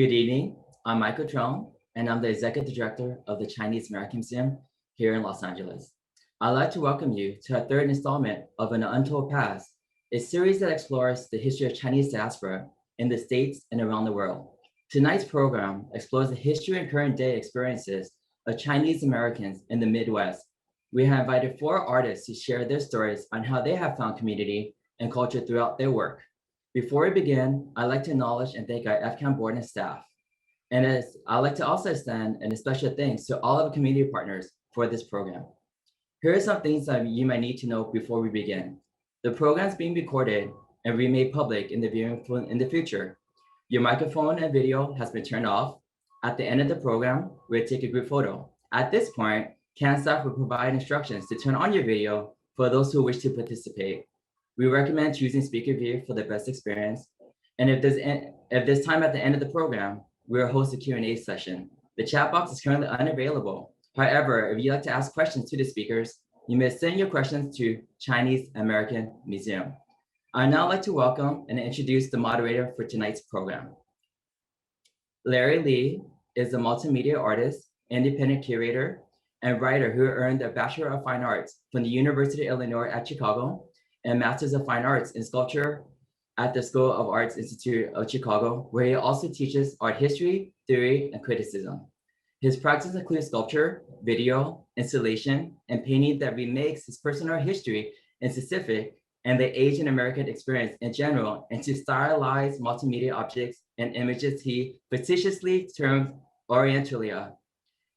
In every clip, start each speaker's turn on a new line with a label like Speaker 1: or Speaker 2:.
Speaker 1: Good evening. I'm Michael Trong, and I'm the Executive Director of the ChineseAmerican Museum here in Los Angeles. I'd like to welcome you to our third installment of An Untold Past, a series that explores the history of Chinese diaspora in the States and around the world. Tonight's program explores the history and current day experiences of Chinese Americans in the Midwest. We have invited 4 artists to share their stories on how they have found community and culture throughout their work. Before we begin, I'd like to acknowledge and thank our FCAM board and staff. And I'd like to also extend a special thanks to all of the community partners for this program. Here are some things that you might need to know before we begin. The program is being recorded and we made public in the viewing in the future. Your microphone and video has been turned off. At the end of the program, we'll take a group photo. At this point, CAN staff will provide instructions to turn on your video for those who wish to participate. We recommend choosing speaker view for the best experience. And if there's time at the end of the program, we'll host a Q&A session. The chat box is currently unavailable. However, if you'd like to ask questions to the speakers, you may send your questions to ChineseAmerican Museum. I'd now like to welcome and introduce the moderator for tonight's program. Larry Lee is a multimedia artist, independent curator, and writer who earned a Bachelor of Fine Arts from the University of Illinois at Chicago and Masters of Fine Arts in Sculpture at the School of Arts Institute of Chicago, where he also teaches art history, theory, and criticism. His practice includes sculpture, video, installation, and painting that remakes his personal history in specific and the Asian American experience in general into stylized multimedia objects and images he facetiously termed Orientalia.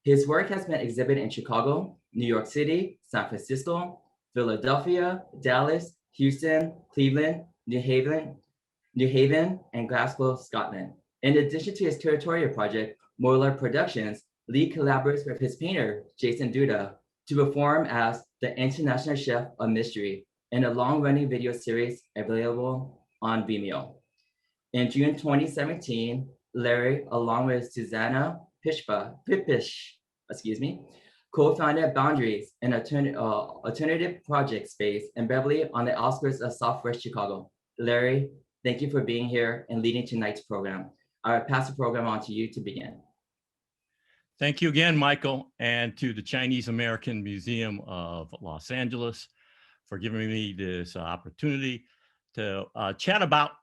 Speaker 1: His work has been exhibited in Chicago, New York City, San Francisco, Philadelphia, Dallas, Houston, Cleveland, New Haven, and Glasgow, Scotland. In addition to his curatorial project, Molar Productions, Lee collaborates with his painter, Jason Duda, to perform as the International Chef of Mystery in a long-running video series available on Vimeo. In June 2017, Larry, along with Susanna Pipish, co-founded Boundaries, an alternative project space in Beverly on the outskirts of Southwest Chicago. Larry, thank you for being here and leading tonight's program. I'll pass the program on to you to begin.
Speaker 2: Thank you again, Michael, and to the ChineseAmerican Museum of Los Angeles for giving me this opportunity to chat about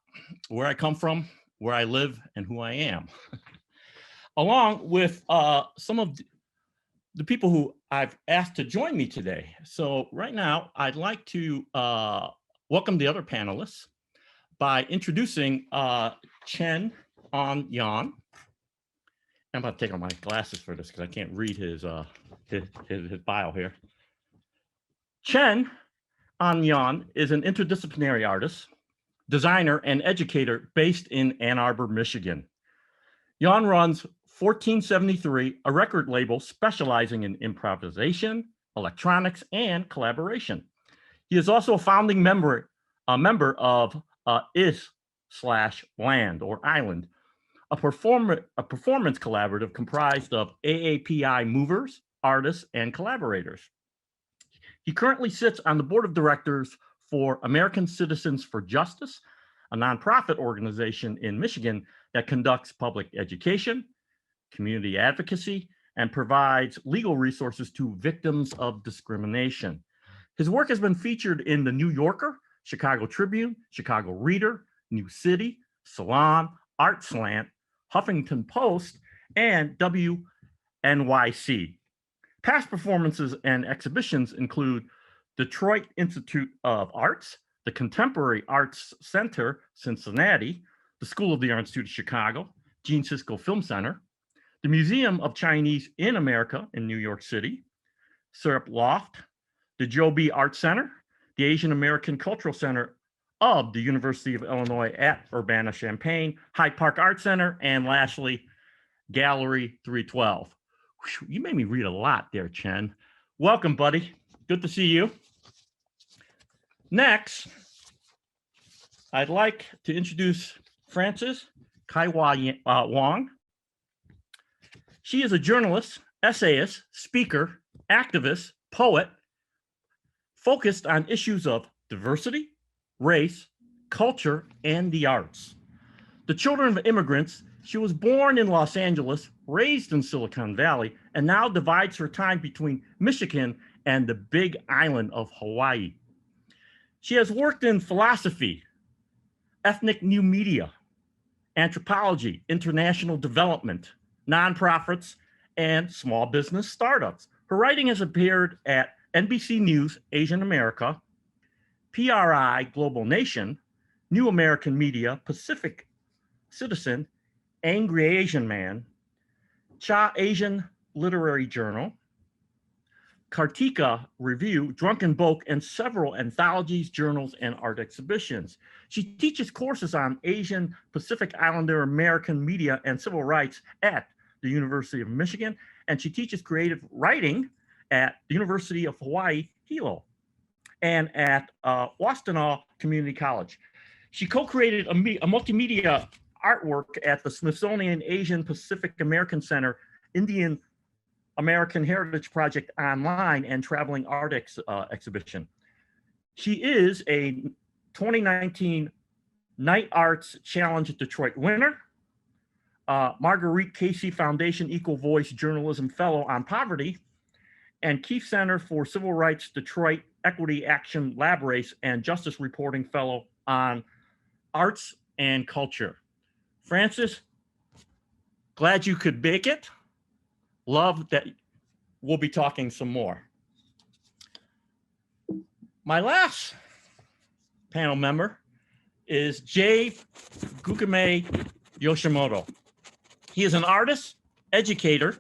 Speaker 2: where I come from, where I live, and who I am, along with some of the people who I've asked to join me today. So right now, I'd like to welcome the other panelists by introducing Chien-An Yuan. I'm about to take off my glasses for this because I can't read his bio here. Chien-An Yuan is an interdisciplinary artist, designer, and educator based in Ann Arbor, Michigan. Yuan runs 1473, a record label specializing in improvisation, electronics, and collaboration. He is also a founding member of Is/Land or Island, a performance collaborative comprised of AAPI movers, artists, and collaborators. He currently sits on the board of directors for American Citizens for Justice, a nonprofit organization in Michigan that conducts public education, community advocacy, and provides legal resources to victims of discrimination. His work has been featured in the New Yorker, Chicago Tribune, Chicago Reader, New City, Salon, Art Slant, Huffington Post, and WNYC. Past performances and exhibitions include Detroit Institute of Arts, the Contemporary Arts Center, Cincinnati, the School of the Art Institute of Chicago, Gene Siskel Film Center, the Museum of Chinese in America in New York City, Syrup Loft, the Joe B. Art Center, the Asian American Cultural Center of the University of Illinois at Urbana-Champaign, Hyde Park Art Center, and lastly, Gallery 312. Whew, you made me read a lot there, Chen. Welcome, buddy. Good to see you. Next, I'd like to introduce Frances Kai-Hwa Wang. She is a journalist, essayist, speaker, activist, poet, focused on issues of diversity, race, culture, and the arts. The children of immigrants She was born in Los Angeles, raised in Silicon Valley, and now divides her time between Michigan and the Big Island of Hawaii. She has worked in philosophy, ethnic new media, anthropology, international development, nonprofits, and small business startups. Her writing has appeared at NBC News, Asian America, PRI Global Nation, New American Media, Pacific Citizen, Angry Asian Man, Cha Asian Literary Journal, Kartika Review, Drunken Book, and several anthologies, journals, and art exhibitions. She teaches courses on Asian Pacific Islander American media and civil rights at the University of Michigan, and she teaches creative writing at the University of Hawaii, Hilo, and at Washtenaw Community College. She co-created a multimedia artwork at the Smithsonian Asian Pacific American Center, Indian American Heritage Project Online, and Traveling Art Exhibition. She is a 2019 Night Arts Challenge Detroit winner, Marguerite Casey Foundation Equal Voice Journalism Fellow on Poverty, and Keefe Center for Civil Rights Detroit Equity Action Lab Race and Justice Reporting Fellow on Arts and Culture. Frances, glad you could make it. Love that we'll be talking some more. My last panel member is Jave Yashimoto. He is an artist, educator,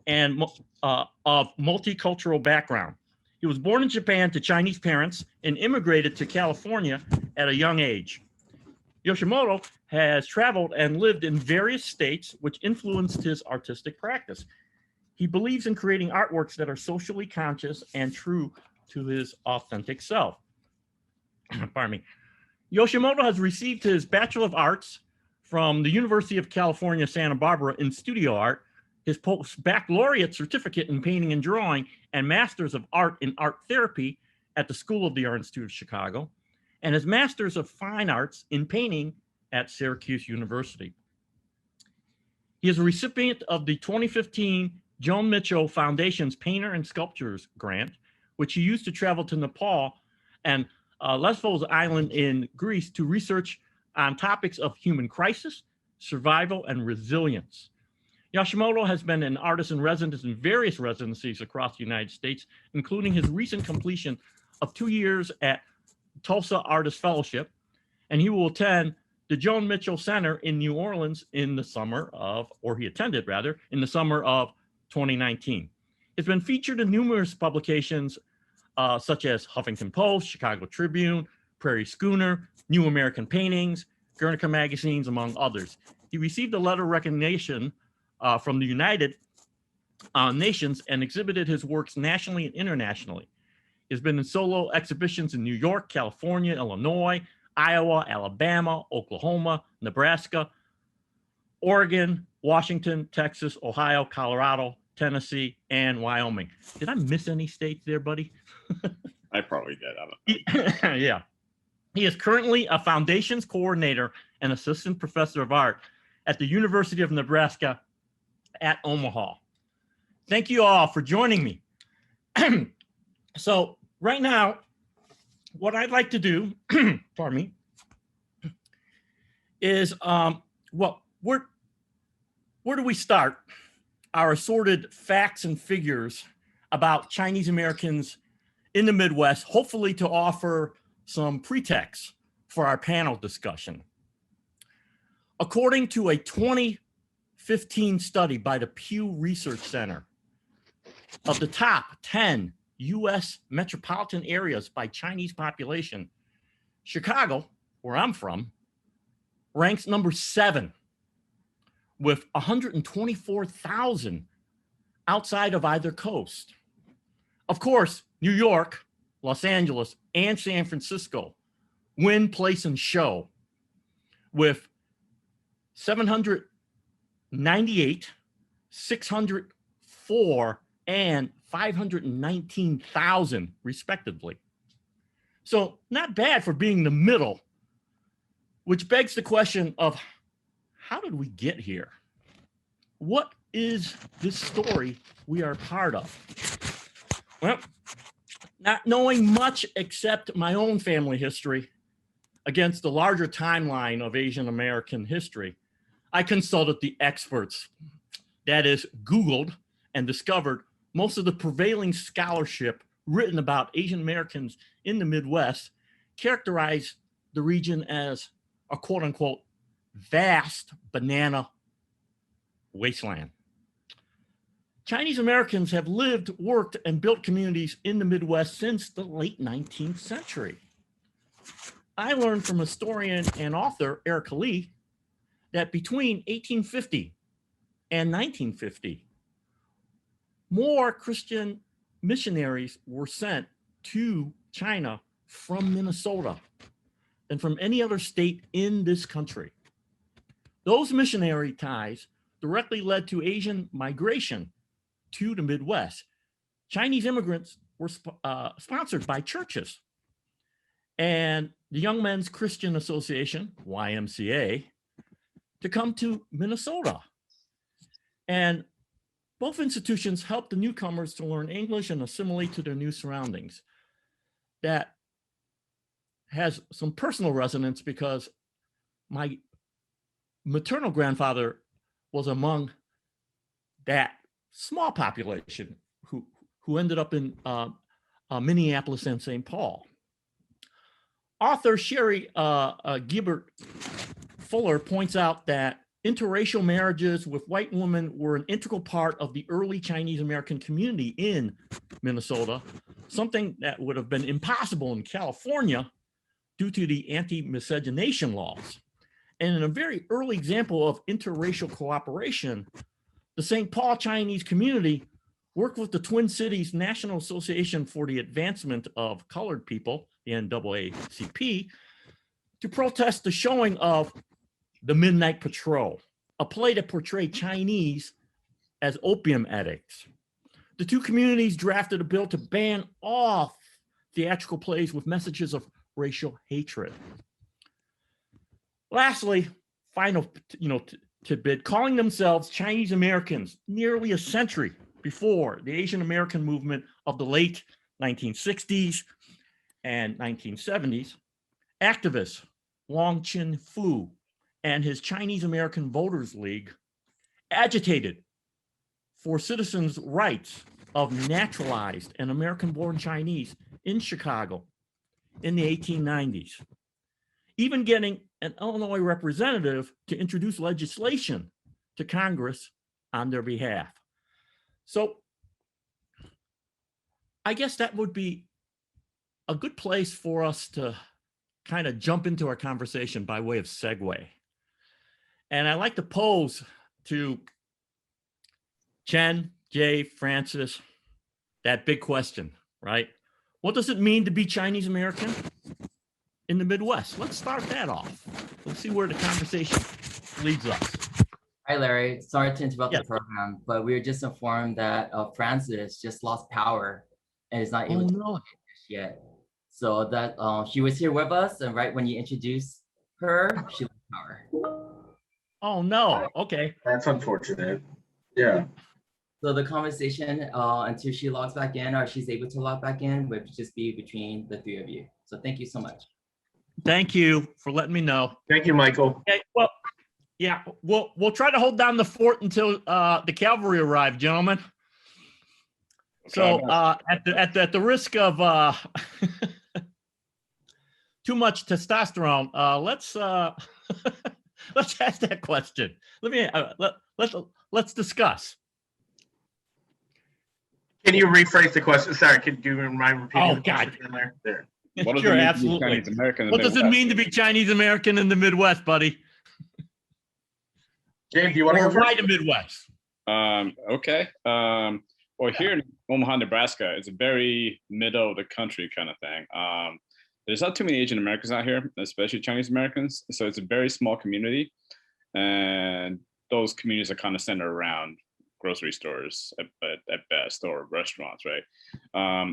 Speaker 2: and of multicultural background. He was born in Japan to Chinese parents and immigrated to California at a young age. Yashimoto has traveled and lived in various states, which influenced his artistic practice. He believes in creating artworks that are socially conscious and true to his authentic self. Pardon me. Yashimoto has received his Bachelor of Arts from the University of California, Santa Barbara in studio art, his post-baccalaureate certificate in painting and drawing, and Masters of Art in Art Therapy at the School of the Art Institute of Chicago, and his Masters of Fine Arts in Painting at Syracuse University. He is a recipient of the 2015 Joan Mitchell Foundation's Painter and Sculptures Grant, which he used to travel to Nepal and Lesbos Island in Greece to research on topics of human crisis, survival, and resilience. Yashimoto has been an artist in residence in various residencies across the United States, including his recent completion of 2 years at Tulsa Artist Fellowship, and he will attend the Joan Mitchell Center in New Orleans in the summer of, or he attended rather, in the summer of 2019. It's been featured in numerous publications such as Huffington Post, Chicago Tribune, Prairie Schooner, New American Paintings, Guernica magazines, among others. He received a letter of recognition from the United Nations and exhibited his works nationally and internationally. He's been in solo exhibitions in New York, California, Illinois, Iowa, Alabama, Oklahoma, Nebraska, Oregon, Washington, Texas, Ohio, Colorado, Tennessee, and Wyoming. Did I miss any states there, buddy?
Speaker 3: I probably did. I don't know.
Speaker 2: Yeah. He is currently a foundations coordinator and assistant professor of art at the University of Nebraska at Omaha. Thank you all for joining me. So right now, what I'd like to do, pardon me, is, well, where do we start our assorted facts and figures about Chinese Americans in the Midwest, hopefully to offer some pretext for our panel discussion. According to a 2015 study by the Pew Research Center, of the top 10 US metropolitan areas by Chinese population, Chicago, where I'm from, ranks number 7 with 124,000 outside of either coast. Of course, New York, Los Angeles, and San Francisco win, place, and show with 798, 604, and 519,000 respectively. So not bad for being the middle, which begs the question of how did we get here? What is this story we are part of? Well, not knowing much except my own family history against the larger timeline of Asian American history, I consulted the experts. That is, Googled and discovered most of the prevailing scholarship written about Asian Americans in the Midwest characterized the region as a quote unquote vast banana wasteland. Chinese Americans have lived, worked, and built communities in the Midwest since the late 19th century. I learned from historian and author Erica Lee that between 1850 and 1950, more Christian missionaries were sent to China from Minnesota than from any other state in this country. Those missionary ties directly led to Asian migration to the Midwest. Chinese immigrants were sponsored by churches. And the Young Men's Christian Association, YMCA, to come to Minnesota. And both institutions helped the newcomers to learn English and assimilate to their new surroundings. That has some personal resonance because my maternal grandfather was among that small population who ended up in Minneapolis and St. Paul. Author Sherry Gilbert Fuller points out that interracial marriages with white women were an integral part of the early Chinese American community in Minnesota, something that would have been impossible in California due to the anti-miscegenation laws. And in a very early example of interracial cooperation, the St. Paul Chinese community worked with the Twin Cities National Association for the Advancement of Colored People, the NAACP, to protest the showing of The Midnight Patrol, a play that portrayed Chinese as opium addicts. The two communities drafted a bill to ban all theatrical plays with messages of racial hatred. Lastly, final tidbit, calling themselves Chinese Americans nearly a century before the Asian American movement of the late 1960s and 1970s, activists Wang Chin-Fu and his Chinese American Voters League agitated for citizens' rights of naturalized and American-born Chinese in Chicago in the 1890s, even getting an Illinois representative to introduce legislation to Congress on their behalf. So I guess that would be a good place for us to kind of jump into our conversation by way of segue. And I'd like to pose to Chen, Jay, Francis, that big question, right? What does it mean to be Chinese American in the Midwest? Let's start that off. Let's see where the conversation leads us.
Speaker 1: Hi, Larry. Sorry to interrupt the program, but we were just informed that Francis just lost power and is not able to talk yet. So that she was here with us, and right when you introduced her, she lost power.
Speaker 2: Oh no, okay.
Speaker 4: That's unfortunate. Yeah.
Speaker 1: So the conversation until she logs back in or she's able to log back in would just be between the three of you. So thank you so much.
Speaker 2: Thank you for letting me know.
Speaker 4: Thank you, Michael.
Speaker 2: Okay, well, yeah, we'll try to hold down the fort until the cavalry arrive, gentlemen. So at the risk of too much testosterone, let's ask that question. Let's discuss.
Speaker 4: Can you rephrase the question? Sorry, could you mind repeating the
Speaker 2: God.
Speaker 4: question there?
Speaker 3: What does
Speaker 2: Sure,
Speaker 3: it mean
Speaker 2: absolutely.
Speaker 3: to be Chinese American?
Speaker 2: What does it mean to be Chinese American in the Midwest, buddy?
Speaker 4: James, do you want to
Speaker 2: Or
Speaker 4: go first?
Speaker 2: why the Midwest?
Speaker 3: Okay. Well, here in Omaha, Nebraska, it's a very middle of the country kind of thing. There's not too many Asian Americans out here, especially Chinese Americans. So it's a very small community. And those communities are kind of centered around grocery stores at best, or restaurants, right?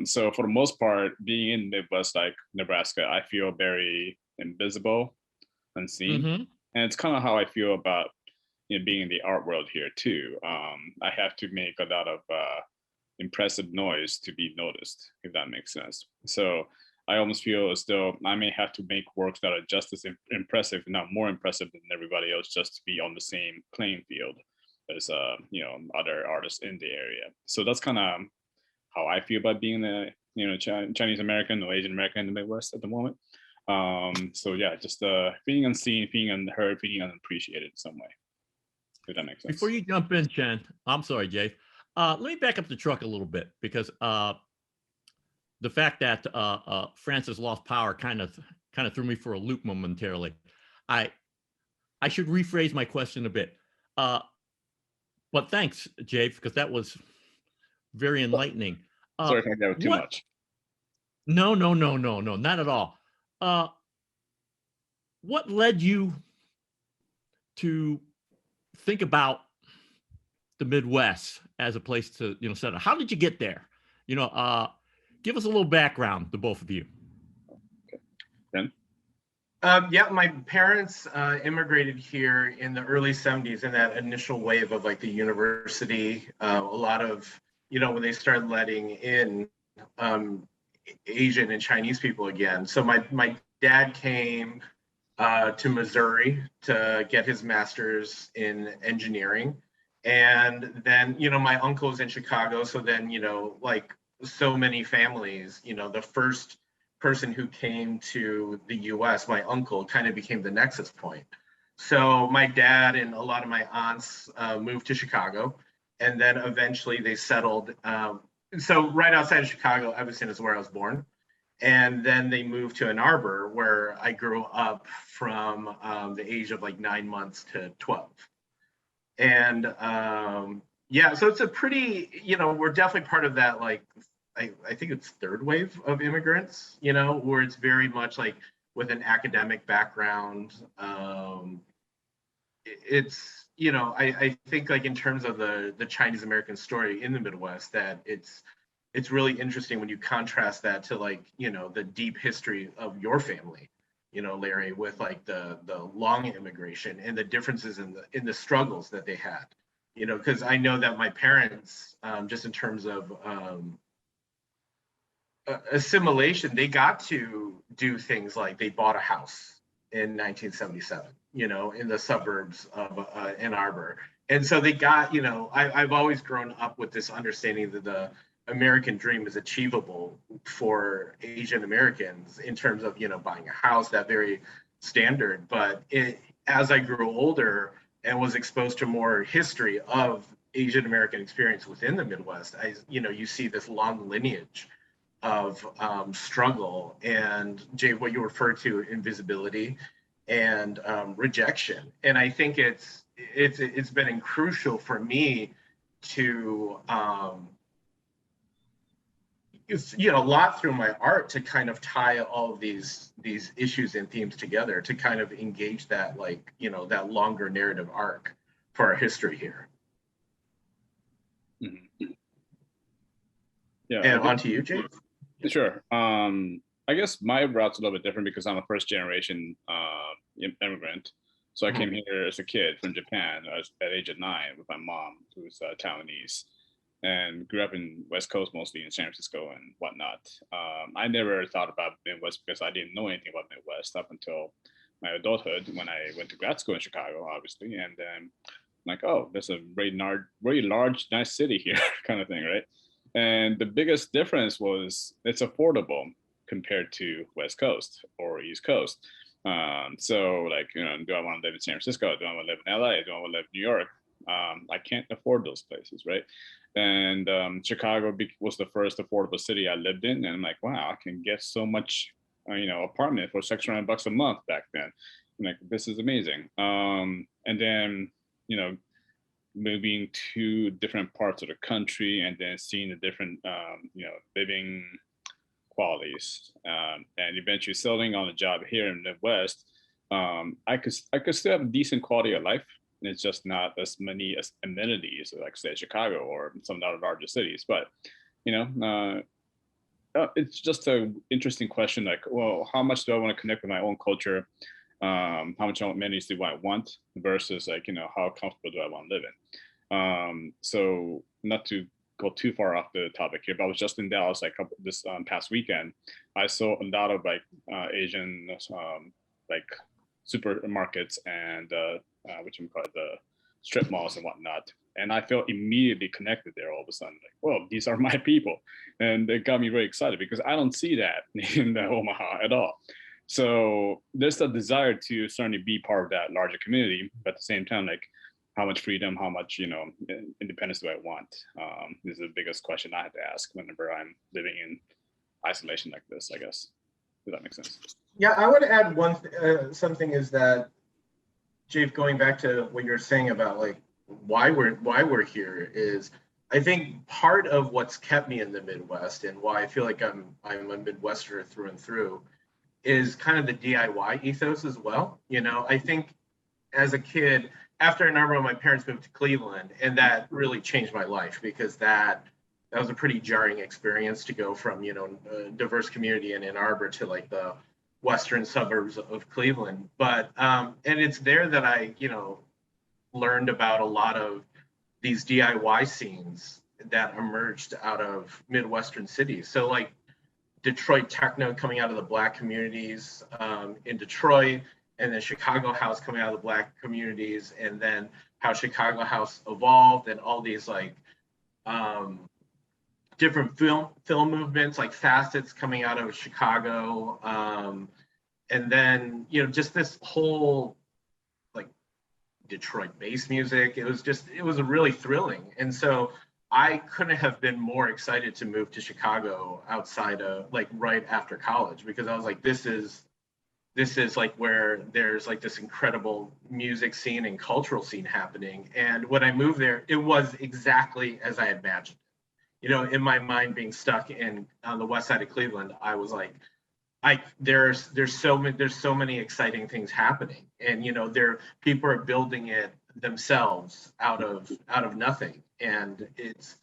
Speaker 3: So for the most part, being in the Midwest, like Nebraska, I feel very invisible, unseen.
Speaker 2: Mm-hmm.
Speaker 3: And it's kind of how I feel about being in the art world here too, I have to make a lot of impressive noise to be noticed, if that makes sense. So I almost feel as though I may have to make works that are just as impressive, if not more impressive than everybody else, just to be on the same playing field as other artists in the area. So that's kind of how I feel about being a Chinese American or Asian American in the Midwest at the moment. So yeah, just feeling unseen, feeling unheard, feeling unappreciated in some way. If that makes sense.
Speaker 2: Before you jump in, Chen, I'm sorry, Jay. Let me back up the truck a little bit, because the fact that Francis lost power kind of threw me for a loop momentarily. I should rephrase my question a bit. But thanks, Jay, because that was very enlightening.
Speaker 3: Sorry if I got too much.
Speaker 2: No, not at all. What led you to think about the Midwest as a place to settle? How did you get there? Give us a little background, the both of you.
Speaker 3: Okay. Ben?
Speaker 4: Yeah, my parents immigrated here in the early 70s in that initial wave of like the university. A lot of, when they started letting in Asian and Chinese people again. So my dad came to Missouri to get his master's in engineering. And then, my uncle was in Chicago. So then, like so many families, the first person who came to the US, my uncle, kind of became the nexus point. So my dad and a lot of my aunts moved to Chicago, and then eventually they settled. So right outside of Chicago, Evanston is where I was born. And then they moved to Ann Arbor, where I grew up from the age of like 9 months to 12. And yeah, so it's a pretty, we're definitely part of that, like, I think it's third wave of immigrants, where it's very much like with an academic background. It's, I think like in terms of the Chinese American story in the Midwest, that it's really interesting when you contrast that to like, the deep history of your family, Larry, with like the long immigration and the differences in the struggles that they had, because I know that my parents, just in terms of assimilation, they got to do things like they bought a house in 1977, in the suburbs of Ann Arbor. And so they got, I've always grown up with this understanding that the American dream is achievable for Asian Americans in terms of, buying a house, that very standard. But as I grew older and was exposed to more history of Asian American experience within the Midwest, you see this long lineage of struggle and, Jay, what you referred to, invisibility and rejection. And I think it's been crucial for me to a lot through my art to kind of tie all of these issues and themes together to kind of engage that, like, that longer narrative arc for our history here.
Speaker 3: Mm-hmm. Yeah.
Speaker 4: And on to you, Jay.
Speaker 3: Sure. I guess my route's a little bit different because I'm a first generation immigrant. So I came here as a kid from Japan at age of 9 with my mom, who's Taiwanese, and grew up in West Coast, mostly in San Francisco and whatnot. I never thought about Midwest because I didn't know anything about Midwest up until my adulthood when I went to grad school in Chicago, obviously. And then I'm like, oh, there's a very large, nice city here kind of thing, right? And the biggest difference was it's affordable compared to West Coast or East Coast. So like, do I want to live in San Francisco? Do I want to live in LA? Do I want to live in New York? I can't afford those places, right? And Chicago was the first affordable city I lived in. And I'm like, wow, I can get so much, apartment for $600 a month back then. I'm like, this is amazing. And then, moving to different parts of the country and then seeing the different, living qualities, and eventually settling on a job here in the Midwest, I could still have a decent quality of life. It's just not as many as amenities, like say Chicago or some other larger cities. But it's just an interesting question. Like, well, how much do I want to connect with my own culture? How much amenities do I want versus like, how comfortable do I want to live in? So not to go too far off the topic here, but I was just in Dallas like this past weekend. I saw a lot of like Asian like supermarkets and which we call it, the strip malls and whatnot. And I felt immediately connected there all of a sudden. Like, well, these are my people. And it got me very excited because I don't see that in Omaha at all. So there's a desire to certainly be part of that larger community, but at the same time, like how much freedom, how much, independence do I want? This is the biggest question I have to ask whenever I'm living in isolation like this, I guess. Does that make sense?
Speaker 4: Yeah, I would add something is that, Jave, going back to what you're saying about like why we're here is, I think part of what's kept me in the Midwest and why I feel like I'm a Midwesterner through and through is kind of the DIY ethos as well. I think as a kid, after a number of my parents moved to Cleveland, and that really changed my life because that was a pretty jarring experience to go from, a diverse community in Ann Arbor to like the western suburbs of Cleveland. But, and it's there that I, learned about a lot of these DIY scenes that emerged out of Midwestern cities. So like Detroit techno coming out of the Black communities in Detroit, and then Chicago house coming out of the Black communities, and then how Chicago house evolved, and all these like different film movements like facets coming out of Chicago, and then just this whole like Detroit bass music. It was really thrilling, and so I couldn't have been more excited to move to Chicago outside of like right after college, because I was like, this is like where there's like this incredible music scene and cultural scene happening. And when I moved there, it was exactly as I imagined. In my mind, being stuck on the west side of Cleveland, I was like, there's so many exciting things happening, and people are building it themselves out of nothing, and it's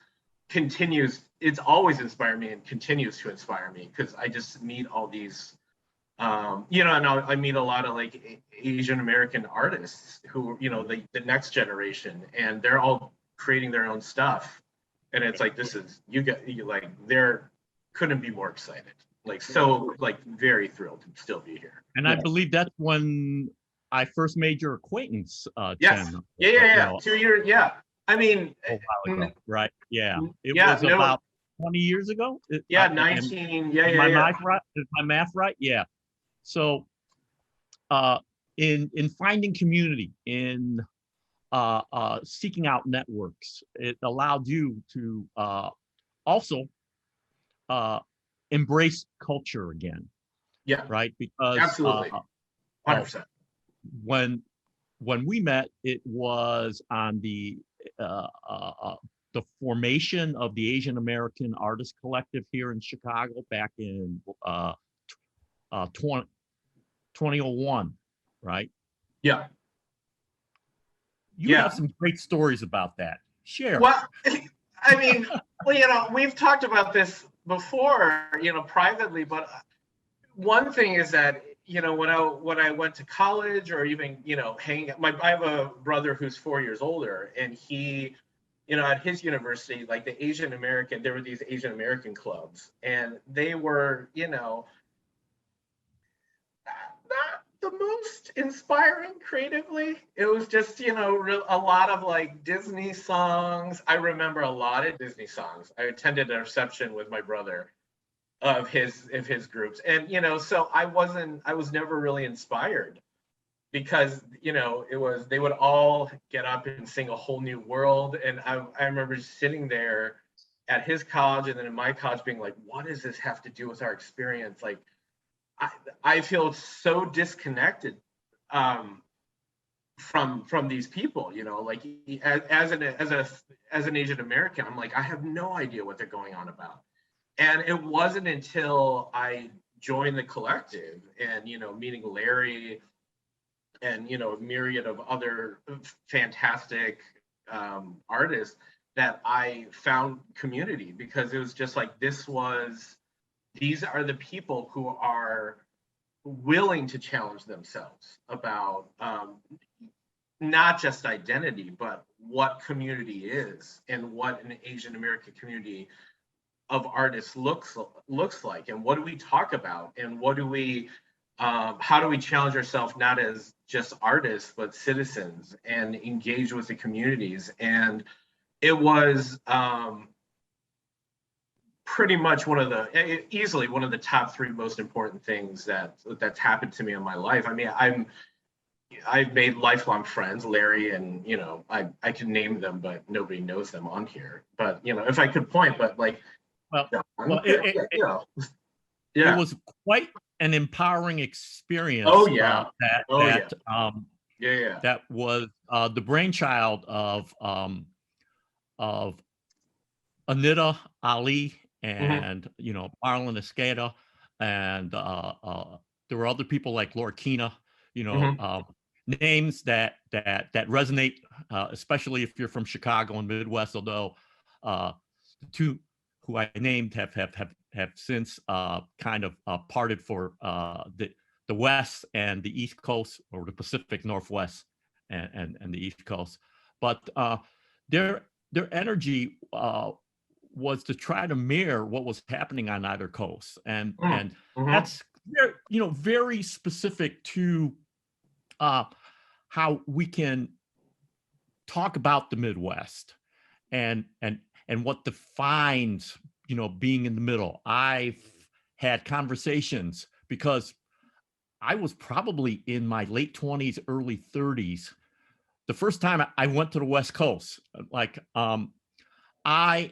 Speaker 4: always inspired me and continues to inspire me, because I just meet all these and I meet a lot of like Asian American artists who the next generation, and they're all creating their own stuff, and it's like, this is they're couldn't be more excited, very thrilled to still be here.
Speaker 2: And I believe that's when I first made your acquaintance.
Speaker 4: Yes.
Speaker 2: Chen,
Speaker 4: Yeah. 2 years. Yeah. I mean,
Speaker 2: a while ago, right? Yeah. It
Speaker 4: yeah,
Speaker 2: was about 20 years ago.
Speaker 4: 19.
Speaker 2: Is my math right? Yeah. So, in finding community, in seeking out networks, it allowed you to also embrace culture again.
Speaker 4: Yeah.
Speaker 2: Right. Because
Speaker 4: absolutely, 100%.
Speaker 2: When we met, it was on the formation of the Asian American Artist Collective here in Chicago back in 2001, right?
Speaker 4: Yeah.
Speaker 2: You have some great stories about that. Share.
Speaker 4: Well, I mean, we've talked about this before, privately, but one thing is that, when I went to college, or even, hanging out, I have a brother who's 4 years older, and he, at his university, like there were these Asian American clubs, and they were, not the most inspiring creatively. It was just, a lot of like Disney songs. I remember a lot of Disney songs. I attended a reception with my brother of his groups, and so I was never really inspired, because they would all get up and sing A Whole New World, and I remember sitting there at his college and then in my college being like, what does this have to do with our experience? Like, I feel so disconnected from these people, like as an Asian American, I'm like, I have no idea what they're going on about. And it wasn't until I joined the collective and, meeting Larry and, a myriad of other fantastic artists, that I found community, because it was just like, these are the people who are willing to challenge themselves about not just identity, but what community is and what an Asian American community of artists looks like, and what do we talk about, and what do we how do we challenge ourselves not as just artists but citizens, and engage with the communities. And it was pretty much easily one of the top 3 most important things that's happened to me in my life. I mean, I've made lifelong friends, Larry, and I can name them, but nobody knows them on here. But if I could point, but like,
Speaker 2: it was quite an empowering experience.
Speaker 4: Oh yeah,
Speaker 2: that was the brainchild of Anita Ali and Marlon Esqueda, and there were other people like Laura Kina, names that resonate, especially if you're from Chicago and Midwest. Although the 2 who I named have since kind of parted for the West and the East Coast, or the Pacific Northwest and the East Coast. But their energy was to try to mirror what was happening on either coast, and that's very specific to how we can talk about the Midwest and what defines being in the middle. I've had conversations because I was probably in my late 20s, early 30s the first time I went to the West Coast. Like, I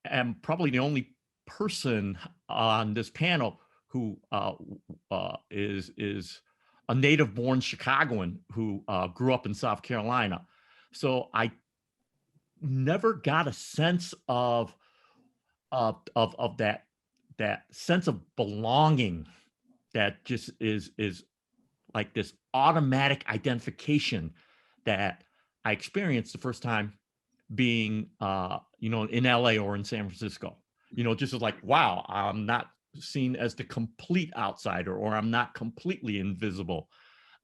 Speaker 2: am probably the only person on this panel who is a native-born Chicagoan who grew up in South Carolina. So I never got a sense of that sense of belonging that just is like this automatic identification that I experienced the first time being in LA or in San Francisco. Just as like, wow, I'm not seen as the complete outsider, or I'm not completely invisible,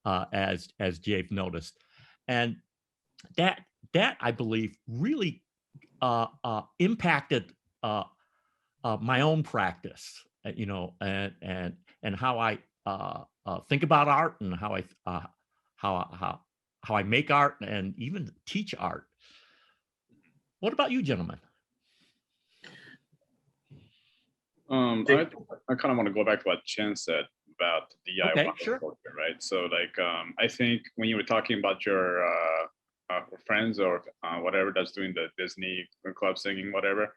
Speaker 2: as Jave noticed. And that I believe really impacted my own practice, and how I think about art, and how I make art, and even teach art. What about you, gentlemen?
Speaker 3: I kind of want to go back to what Chien said about the DIY culture, right? So, like, I think when you were talking about your friends or whatever that's doing the Disney club singing, whatever,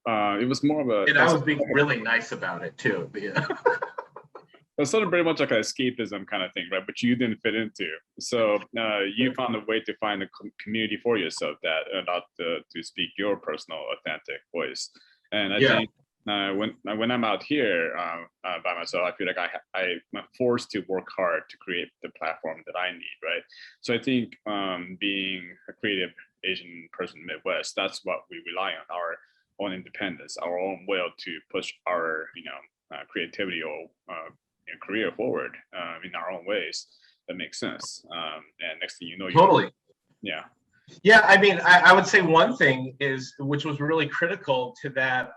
Speaker 3: it was more of a.
Speaker 4: And I was being really nice about it too. But yeah.
Speaker 3: It was sort of very much like an escapism kind of thing, right? But you didn't fit into. So you found a way to find a community for yourself that allowed to speak your personal, authentic voice. And I think when I'm out here by myself, I feel like I'm forced to work hard to create the platform that I need, right? So I think being a creative Asian person in the Midwest, that's what we rely on, our own independence, our own will to push our creativity or career forward in our own ways that makes sense. And next thing you know,
Speaker 4: totally.
Speaker 3: Yeah,
Speaker 4: I mean, I would say one thing is, which was really critical to that,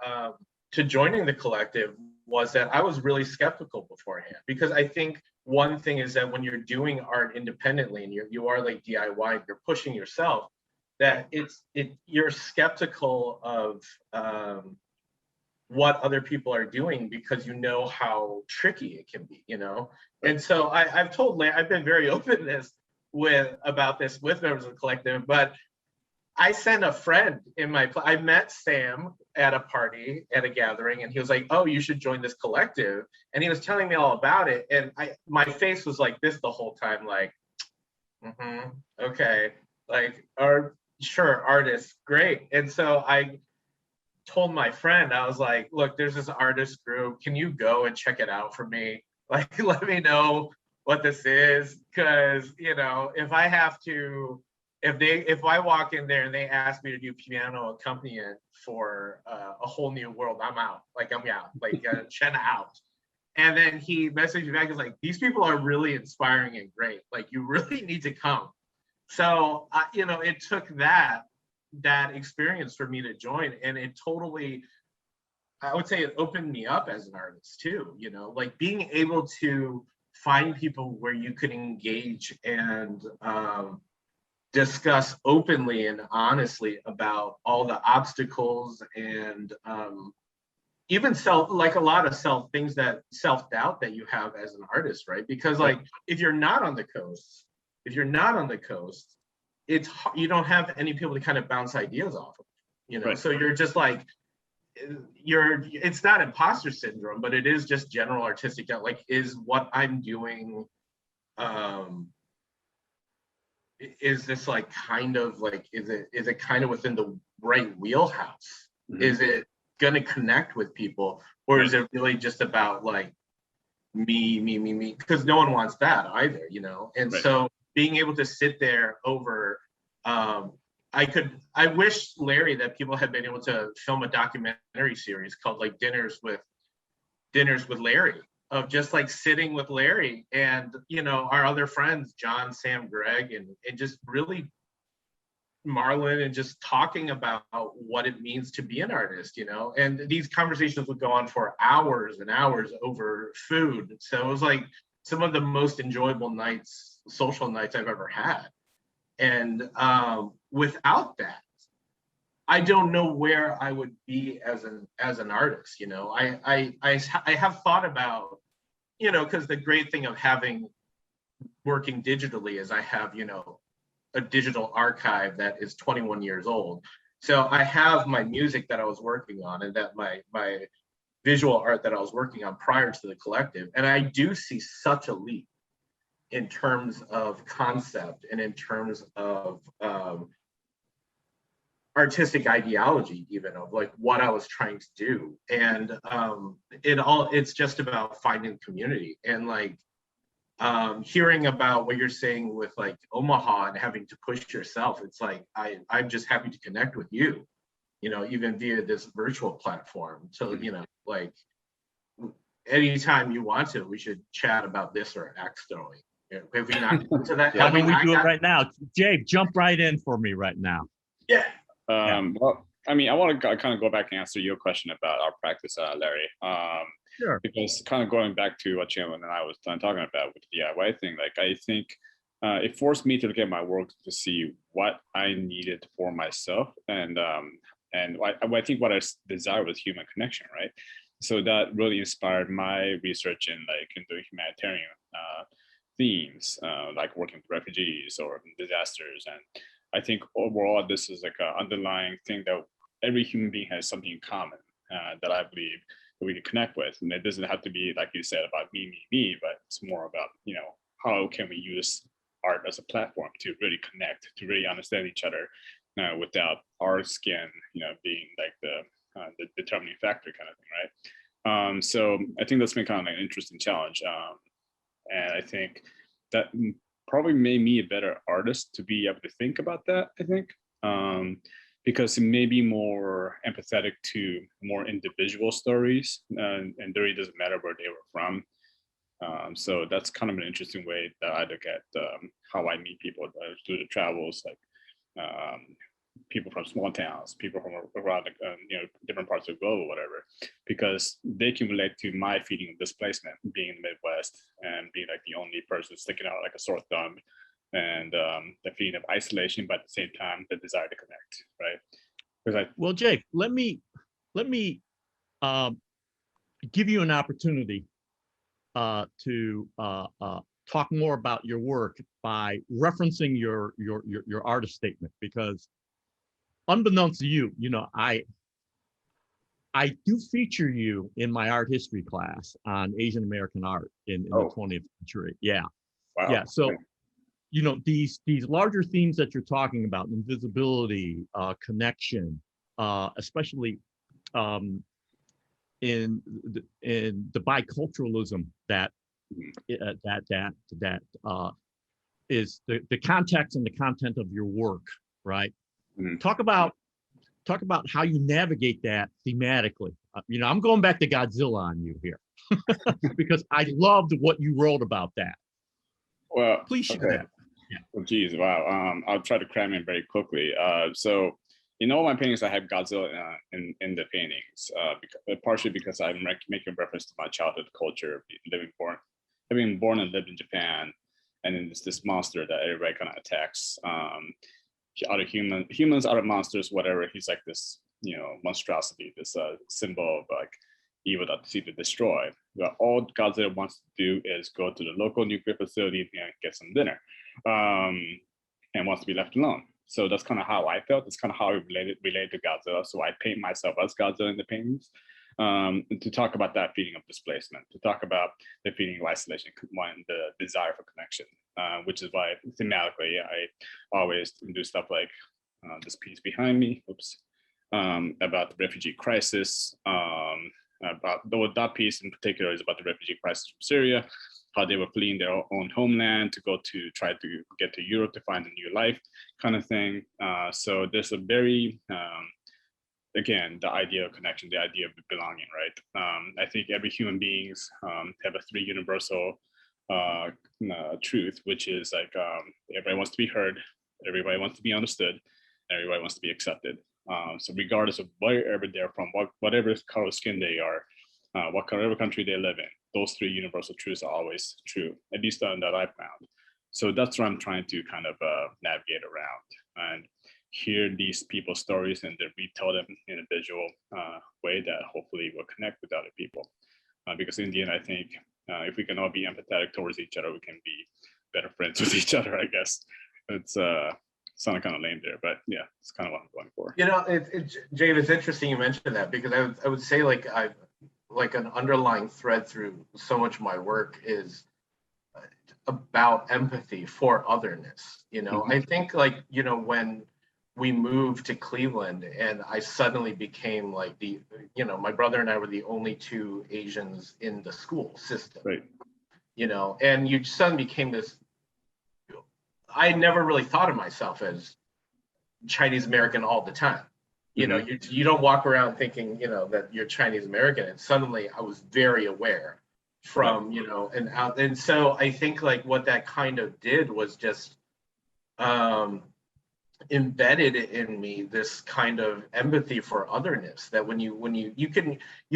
Speaker 4: to joining the collective, was that I was really skeptical beforehand, because I think one thing is that when you're doing art independently and you are like DIY, you're pushing yourself, that you're skeptical of what other people are doing, because you know how tricky it can be, And so I've been very open about this with members of the collective, but I sent a friend I met Sam at a party, at a gathering, and he was like, oh, you should join this collective. And he was telling me all about it. And my face was like this the whole time, like, okay, like, sure, artists, great. And so I told my friend, I was like, look, there's this artist group. Can you go and check it out for me? Like, let me know what this is. Because, if I walk in there and they ask me to do piano accompaniment for a whole new world, I'm out. Like, I'm out. Like, Chien out. And then he messaged me back, he's like, these people are really inspiring and great. Like, you really need to come. So, you know, it took that experience for me to join, and it totally, I would say it opened me up as an artist too, you know, like being able to find people where you could engage and discuss openly and honestly about all the obstacles and even like a lot of self-doubt that you have as an artist, right? Because like, if you're not on the coast, it's, you don't have any people to kind of bounce ideas off of, you know? Right. So you're just like, it's not imposter syndrome, but it is just general artistic doubt. Like, is what I'm doing, is this like kind of like, is it kind of within the right wheelhouse? Mm-hmm. Is it going to connect with people, or is it really just about like me? Because no one wants that either, you know? And so being able to sit there over, I wish, Larry, that people had been able to film a documentary series called like Dinners with Larry, of just like sitting with Larry and, you know, our other friends, John, Sam, Greg, and just really Marlon, and just talking about what it means to be an artist, you know? And these conversations would go on for hours and hours over food. So it was like some of the most enjoyable nights, social nights I've ever had. And without that, I don't know where I would be as an artist. You know, I have thought about, you know, because the great thing of working digitally is I have, you know, a digital archive that is 21 years old. So I have my music that I was working on, and that my visual art that I was working on prior to the collective. And I do see such a leap in terms of concept and in terms of artistic ideology, even of like what I was trying to do. And it's just about finding community, and like hearing about what you're saying with like Omaha and having to push yourself. It's like, I'm just happy to connect with you, you know, even via this virtual platform. So, you know, like anytime you want to, we should chat about this or axe throwing. If we not into that,
Speaker 2: why don't we do it right now? Jave, jump right in for me right now.
Speaker 4: Yeah.
Speaker 3: Well, I mean, I want to kind of go back and answer your question about our practice, Larry.
Speaker 2: Sure.
Speaker 3: Because kind of going back to what Chien-An and I was talking about with the DIY thing, like I think it forced me to look at my work to see what I needed for myself, and I think what I desired was human connection, right? So that really inspired my research in the humanitarian themes, like working with refugees or disasters. And I think overall, this is like an underlying thing that every human being has something in common that I believe that we can connect with. And it doesn't have to be, like you said, about me, but it's more about, you know, how can we use art as a platform to really connect, to really understand each other without our skin, you know, being like the determining factor kind of thing, right? So I think that's been kind of like an interesting challenge. And I think that probably made me a better artist to be able to think about that, I think. Because it may be more empathetic to more individual stories, and it really doesn't matter where they were from. So that's kind of an interesting way that I look at how I meet people through the travels, like people from small towns, people from around you know, different parts of the globe or whatever, because they can relate to my feeling of displacement, being in the Midwest and being like the only person sticking out like a sore thumb, and the feeling of isolation, but at the same time the desire to connect, right?
Speaker 2: Well, Jake, let me give you an opportunity to talk more about your work by referencing your artist statement, because unbeknownst to you, you know, I do feature you in my art history class on Asian American art in the 20th century. Yeah.
Speaker 3: Wow.
Speaker 2: Yeah. So, you know, these larger themes that you're talking about, invisibility, connection, especially in the biculturalism that is the context and the content of your work, right? Mm-hmm. Talk about how you navigate that thematically. You know, I'm going back to Godzilla on you here. because I loved what you wrote about that.
Speaker 3: Well,
Speaker 2: Please share
Speaker 3: okay.
Speaker 2: that. Yeah.
Speaker 3: Well, geez, wow. I'll try to cram in very quickly. So, in all my paintings, I have Godzilla in the paintings, partially because I'm making reference to my childhood culture, having born and lived in Japan, and then this monster that everybody kind of attacks. Other humans, other monsters, whatever. He's like this, monstrosity, this symbol of like evil that seeks to destroy. But all Godzilla wants to do is go to the local nuclear facility and get some dinner, and wants to be left alone. So that's kind of how I felt. That's kind of how I related to Godzilla. So I paint myself as Godzilla in the paintings, to talk about that feeling of displacement, to talk about the feeling of isolation, and the desire for connection, which is why thematically I always do stuff like this piece behind me, about the refugee crisis. That piece in particular is about the refugee crisis from Syria, how they were fleeing their own homeland to go to try to get to Europe to find a new life, kind of thing. So there's a very, again, the idea of connection, the idea of belonging, right? I think every human beings have a three universal truth, which is like everybody wants to be heard, everybody wants to be understood, everybody wants to be accepted. So regardless of wherever they're from, whatever color of skin they are, whatever country they live in, those three universal truths are always true, at least that I've found. So that's what I'm trying to kind of navigate around and hear these people's stories and then retell them in a visual way that hopefully will connect with other people. Because in the end, I think if we can all be empathetic towards each other, we can be better friends with each other, I guess. It's sounded kind of lame there, but yeah, it's kind of what I'm going for.
Speaker 4: Jave, it's interesting you mentioned that, because I would say like an underlying thread through so much of my work is about empathy for otherness.
Speaker 3: Mm-hmm.
Speaker 4: I think when we moved to Cleveland and I suddenly became like my brother and I were the only two Asians in the school system,
Speaker 3: right?
Speaker 4: And you suddenly became this. I never really thought of myself as Chinese American all the time.
Speaker 3: Mm-hmm.
Speaker 4: You don't walk around thinking, that you're Chinese American. And suddenly I was very aware from, and so I think like what that kind of did was just embedded in me this kind of empathy for otherness, that when you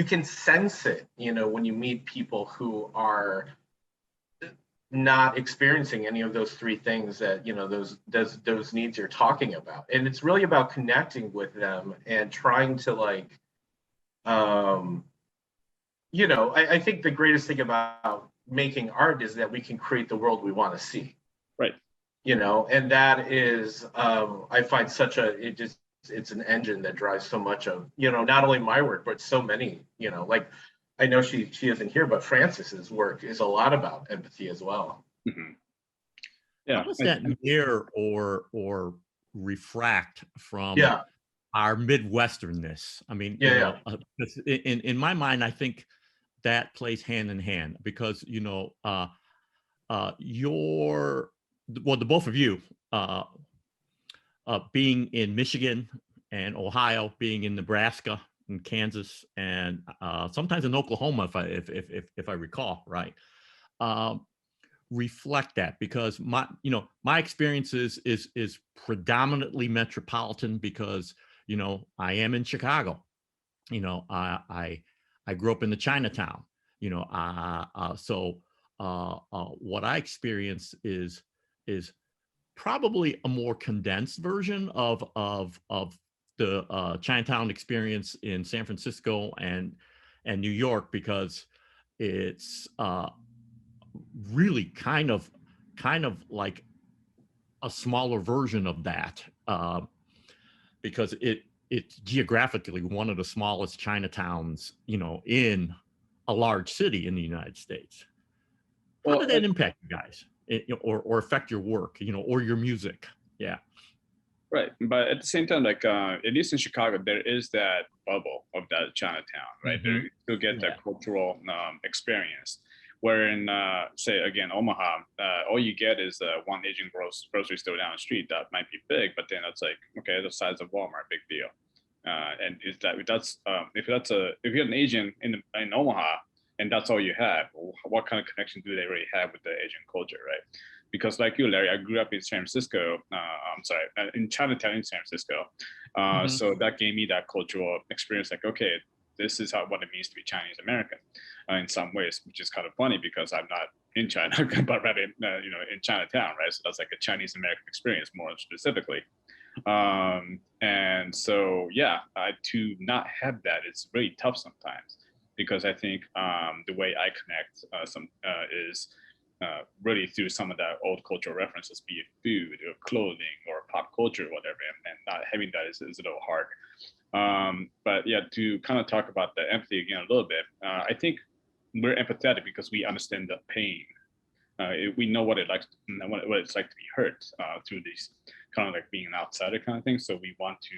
Speaker 4: can sense it, when you meet people who are not experiencing any of those three things that those needs you're talking about. And it's really about connecting with them and trying to I think the greatest thing about making art is that we can create the world we want to see,
Speaker 3: right?
Speaker 4: And that is I find it's an engine that drives so much of not only my work but so many, like I know she isn't here, but Frances's work is a lot about empathy as well.
Speaker 3: Mm-hmm. Yeah.
Speaker 2: How does that mirror or refract from our Midwesternness? I mean, in my mind, I think that plays hand in hand because the both of you being in Michigan and Ohio, being in Nebraska in Kansas, and sometimes in Oklahoma, if I recall right, reflect that, because my experience is predominantly metropolitan because I am in Chicago. I grew up in the Chinatown. So what I experience is probably a more condensed version of the Chinatown experience in San Francisco and New York, because it's really kind of like a smaller version of that, because it's geographically one of the smallest Chinatowns, in a large city in the United States. How did that impact you guys, or affect your work, or your music? Yeah.
Speaker 3: Right, but at the same time, like at least in Chicago, there is that bubble of that Chinatown, right?
Speaker 2: Mm-hmm.
Speaker 3: There you still get that cultural experience. Where in, say again, Omaha, all you get is one Asian grocery store down the street that might be big, but then it's like, okay, the size of Walmart, big deal. And if you're an Asian in Omaha, and that's all you have, what kind of connection do they really have with the Asian culture, right? Because like you, Larry, I grew up in San Francisco. In Chinatown in San Francisco. So that gave me that cultural experience. Like, okay, this is what it means to be Chinese American in some ways, which is kind of funny because I'm not in China, but rather in Chinatown, right? So that's like a Chinese American experience more specifically. And so, yeah, to not have that, it's really tough sometimes because I think the way I connect is really through some of that old cultural references, be it food or clothing or pop culture or whatever, and not having that is a little hard. But yeah, to kind of talk about the empathy again a little bit, I think we're empathetic because we understand the pain. We know what it's like to be hurt through these kind of like being an outsider kind of thing. So we want to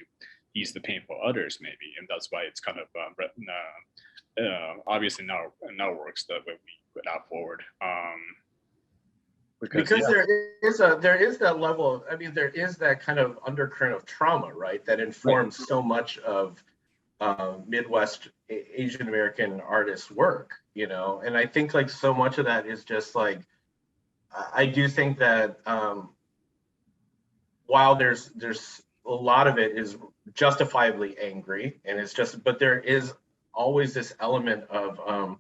Speaker 3: ease the pain for others, maybe, and that's why it's kind of obviously now works the way we put out forward.
Speaker 4: Because there is that level of, I mean, there is that kind of undercurrent of trauma, right, that informs so much of Midwest Asian American artists' work, and I think like so much of that is just like, I do think that while there's a lot of it is justifiably angry, and it's just, but there is always this element of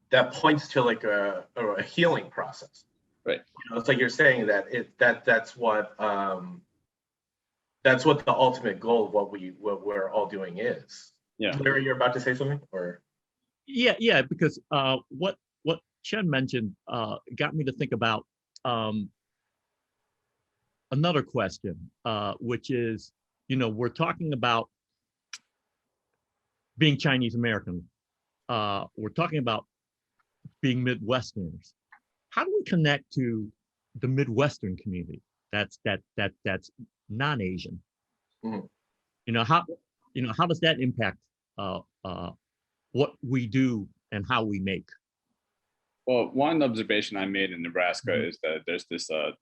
Speaker 4: that points to like a healing process.
Speaker 3: Right.
Speaker 4: It's like you're saying that that's what the ultimate goal of what we're all doing is.
Speaker 3: Yeah.
Speaker 4: Larry, you're about to say something, or?
Speaker 2: Yeah, because what Chien mentioned got me to think about another question, which is, we're talking about being Chinese American. We're talking about being Midwesterners. How do we connect to the Midwestern community that's non-Asian?
Speaker 4: Mm-hmm.
Speaker 2: How does that impact what we do and how we make?
Speaker 3: Well, one observation I made in Nebraska is that there's this the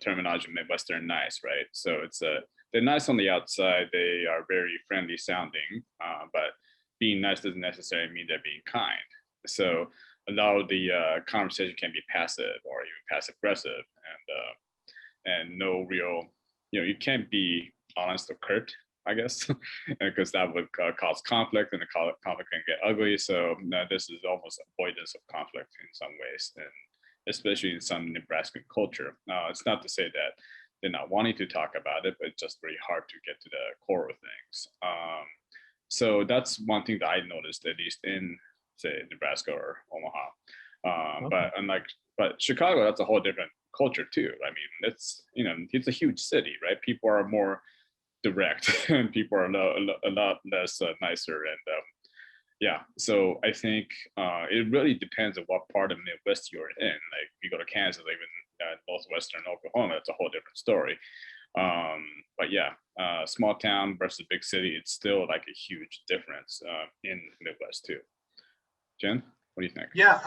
Speaker 3: terminology Midwestern nice, right? So it's they're nice on the outside, they are very friendly sounding, but being nice doesn't necessarily mean they're being kind. So a lot of the conversation can be passive or even passive aggressive, and no real, you can't be honest or curt, I guess, because that would cause conflict, and the conflict can get ugly. So this is almost avoidance of conflict in some ways, and especially in some Nebraskan culture. It's not to say that they're not wanting to talk about it, but it's just very hard to get to the core of things. So that's one thing that I noticed, at least in, say, Nebraska or Omaha. But Chicago, that's a whole different culture too. I mean, it's a huge city, right? People are more direct and people are a lot less nicer, and so I think it really depends on what part of Midwest you're in. Like if you go to Kansas, even northwestern Oklahoma, it's a whole different story. But yeah, small town versus big city, it's still like a huge difference in Midwest too. Jen, what do you think?
Speaker 4: Yeah,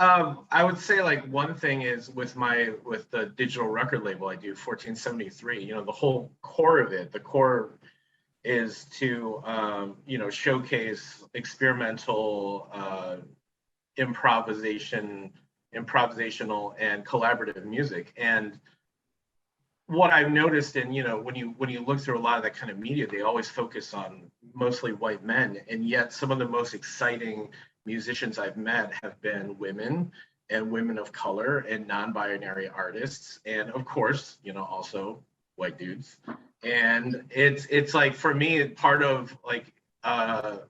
Speaker 4: I would say like one thing is with the digital record label I do, 1473, the whole core of it, the core is to showcase experimental improvisational and collaborative music. And what I've noticed, and when you look through a lot of that kind of media, they always focus on mostly white men, and yet some of the most exciting musicians I've met have been women and women of color and non-binary artists, and of course, also white dudes. And it's like, for me, part of like an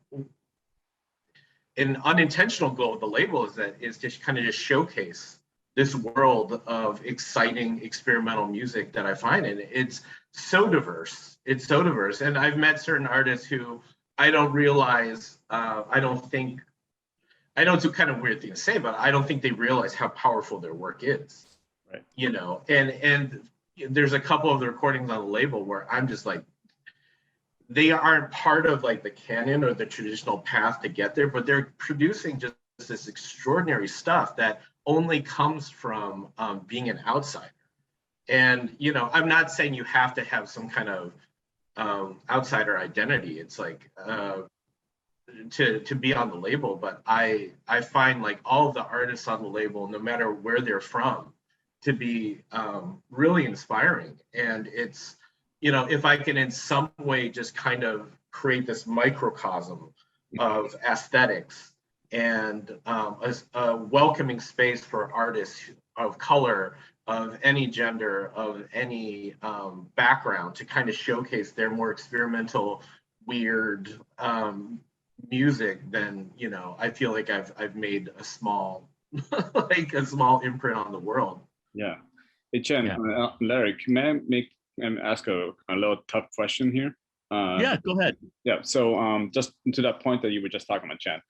Speaker 4: unintentional goal of the label is to kind of just showcase this world of exciting experimental music that I find, and it's so diverse. It's so diverse, and I've met certain artists who I don't realize. I know it's a kind of weird thing to say, but I don't think they realize how powerful their work is.
Speaker 3: Right.
Speaker 4: And there's a couple of the recordings on the label where I'm just like, they aren't part of like the canon or the traditional path to get there, but they're producing just this extraordinary stuff that only comes from being an outsider. And I'm not saying you have to have some kind of outsider identity. It's like to be on the label, but I find like all of the artists on the label, no matter where they're from, to be really inspiring. And it's, you know, if I can in some way just kind of create this microcosm of aesthetics and a welcoming space for artists of color, of any gender, of any background, to kind of showcase their more experimental, weird music, then, you know, I feel like I've made a small like a small imprint on the world.
Speaker 3: Yeah. Hey, Chen, Larry, can I ask a little tough question here?
Speaker 2: Yeah, go ahead.
Speaker 3: Yeah, so just to that point that you were just talking about, Chen,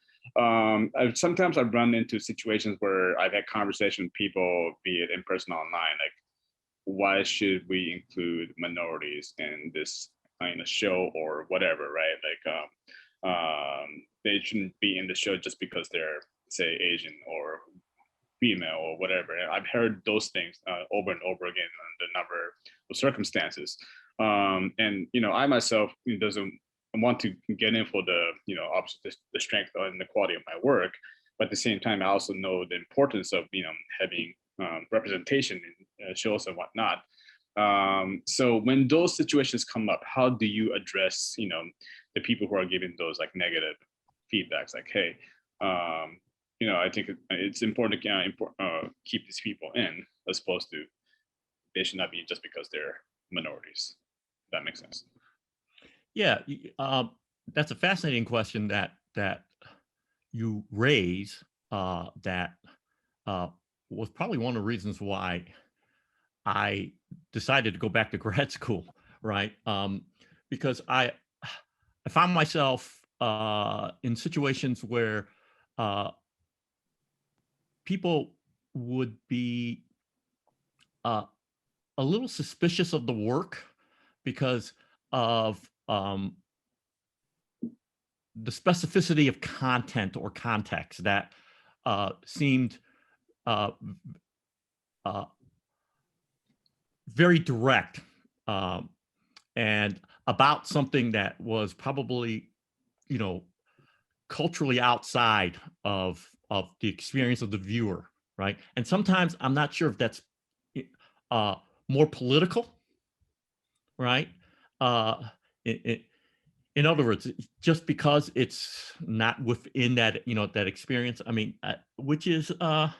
Speaker 3: sometimes I've run into situations where I've had conversations with people, be it in person or online, like, why should we include minorities in this kind of show or whatever, right? Like, they shouldn't be in the show just because they're, say, Asian or female or whatever. And I've heard those things over and over again under a number of circumstances. And, you know, I myself doesn't want to get in for the, you know, obviously the strength and the quality of my work, but at the same time, I also know the importance of, you know, having representation in shows and whatnot. So when those situations come up, how do you address, you know, the people who are giving those like negative feedbacks, like, hey, you know, I think it's important to keep these people in, as opposed to they should not be just because they're minorities. If that makes sense.
Speaker 2: Yeah, that's a fascinating question that you raise. That was probably one of the reasons why I decided to go back to grad school, right? Because I found myself in situations where people would be a little suspicious of the work because of the specificity of content or context that seemed very direct and about something that was probably, you know, culturally outside of the experience of the viewer, right? And sometimes I'm not sure if that's more political, right? In other words, just because it's not within that, you know, that experience. I mean, which is kind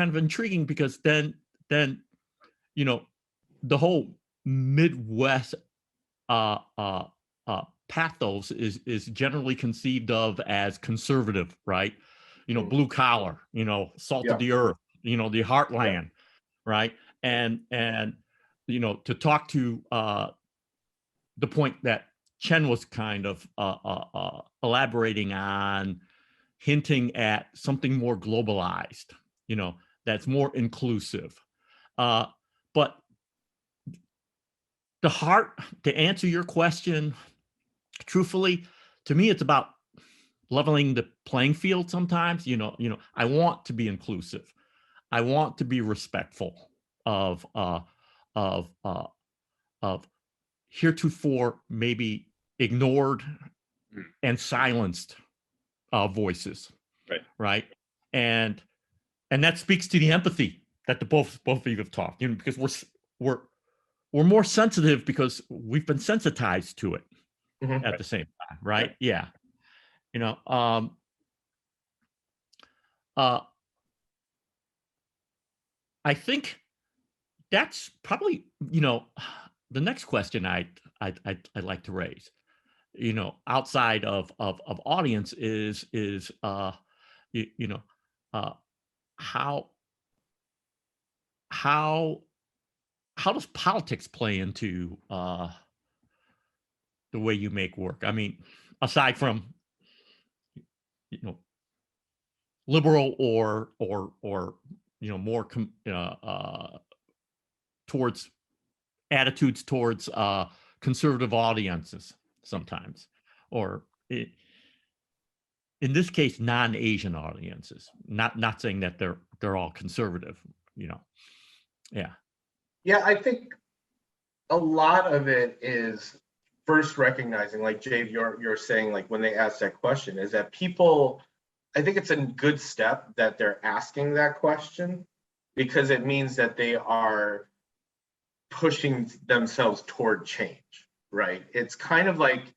Speaker 2: of intriguing, because then you know, the whole Midwest pathos is generally conceived of as conservative, right? You know, blue collar, you know, salt of the earth, you know, the heartland, right? And you know, to talk to the point that Chen was kind of elaborating on, hinting at something more globalized, you know, that's more inclusive. But the heart, to answer your question, truthfully, to me, it's about leveling the playing field sometimes. You know, I want to be inclusive. I want to be respectful of heretofore maybe ignored and silenced voices, right? And that speaks to the empathy that the both of you have talked, you know, because we're more sensitive because we've been sensitized to it at the same time, right? Yeah, you know, I think that's probably, you know, the next question I'd like to raise, you know, outside of audience is you know, how does politics play into the way you make work? I mean, aside from, you know, liberal or you know, more towards attitudes towards conservative audiences sometimes, or in this case, non-Asian audiences. Not saying that they're all conservative, you know. Yeah.
Speaker 4: Yeah, I think a lot of it is first recognizing, like Jave, you're saying, like when they ask that question, is that people, I think it's a good step that they're asking that question, because it means that they are pushing themselves toward change, right? It's kind of like,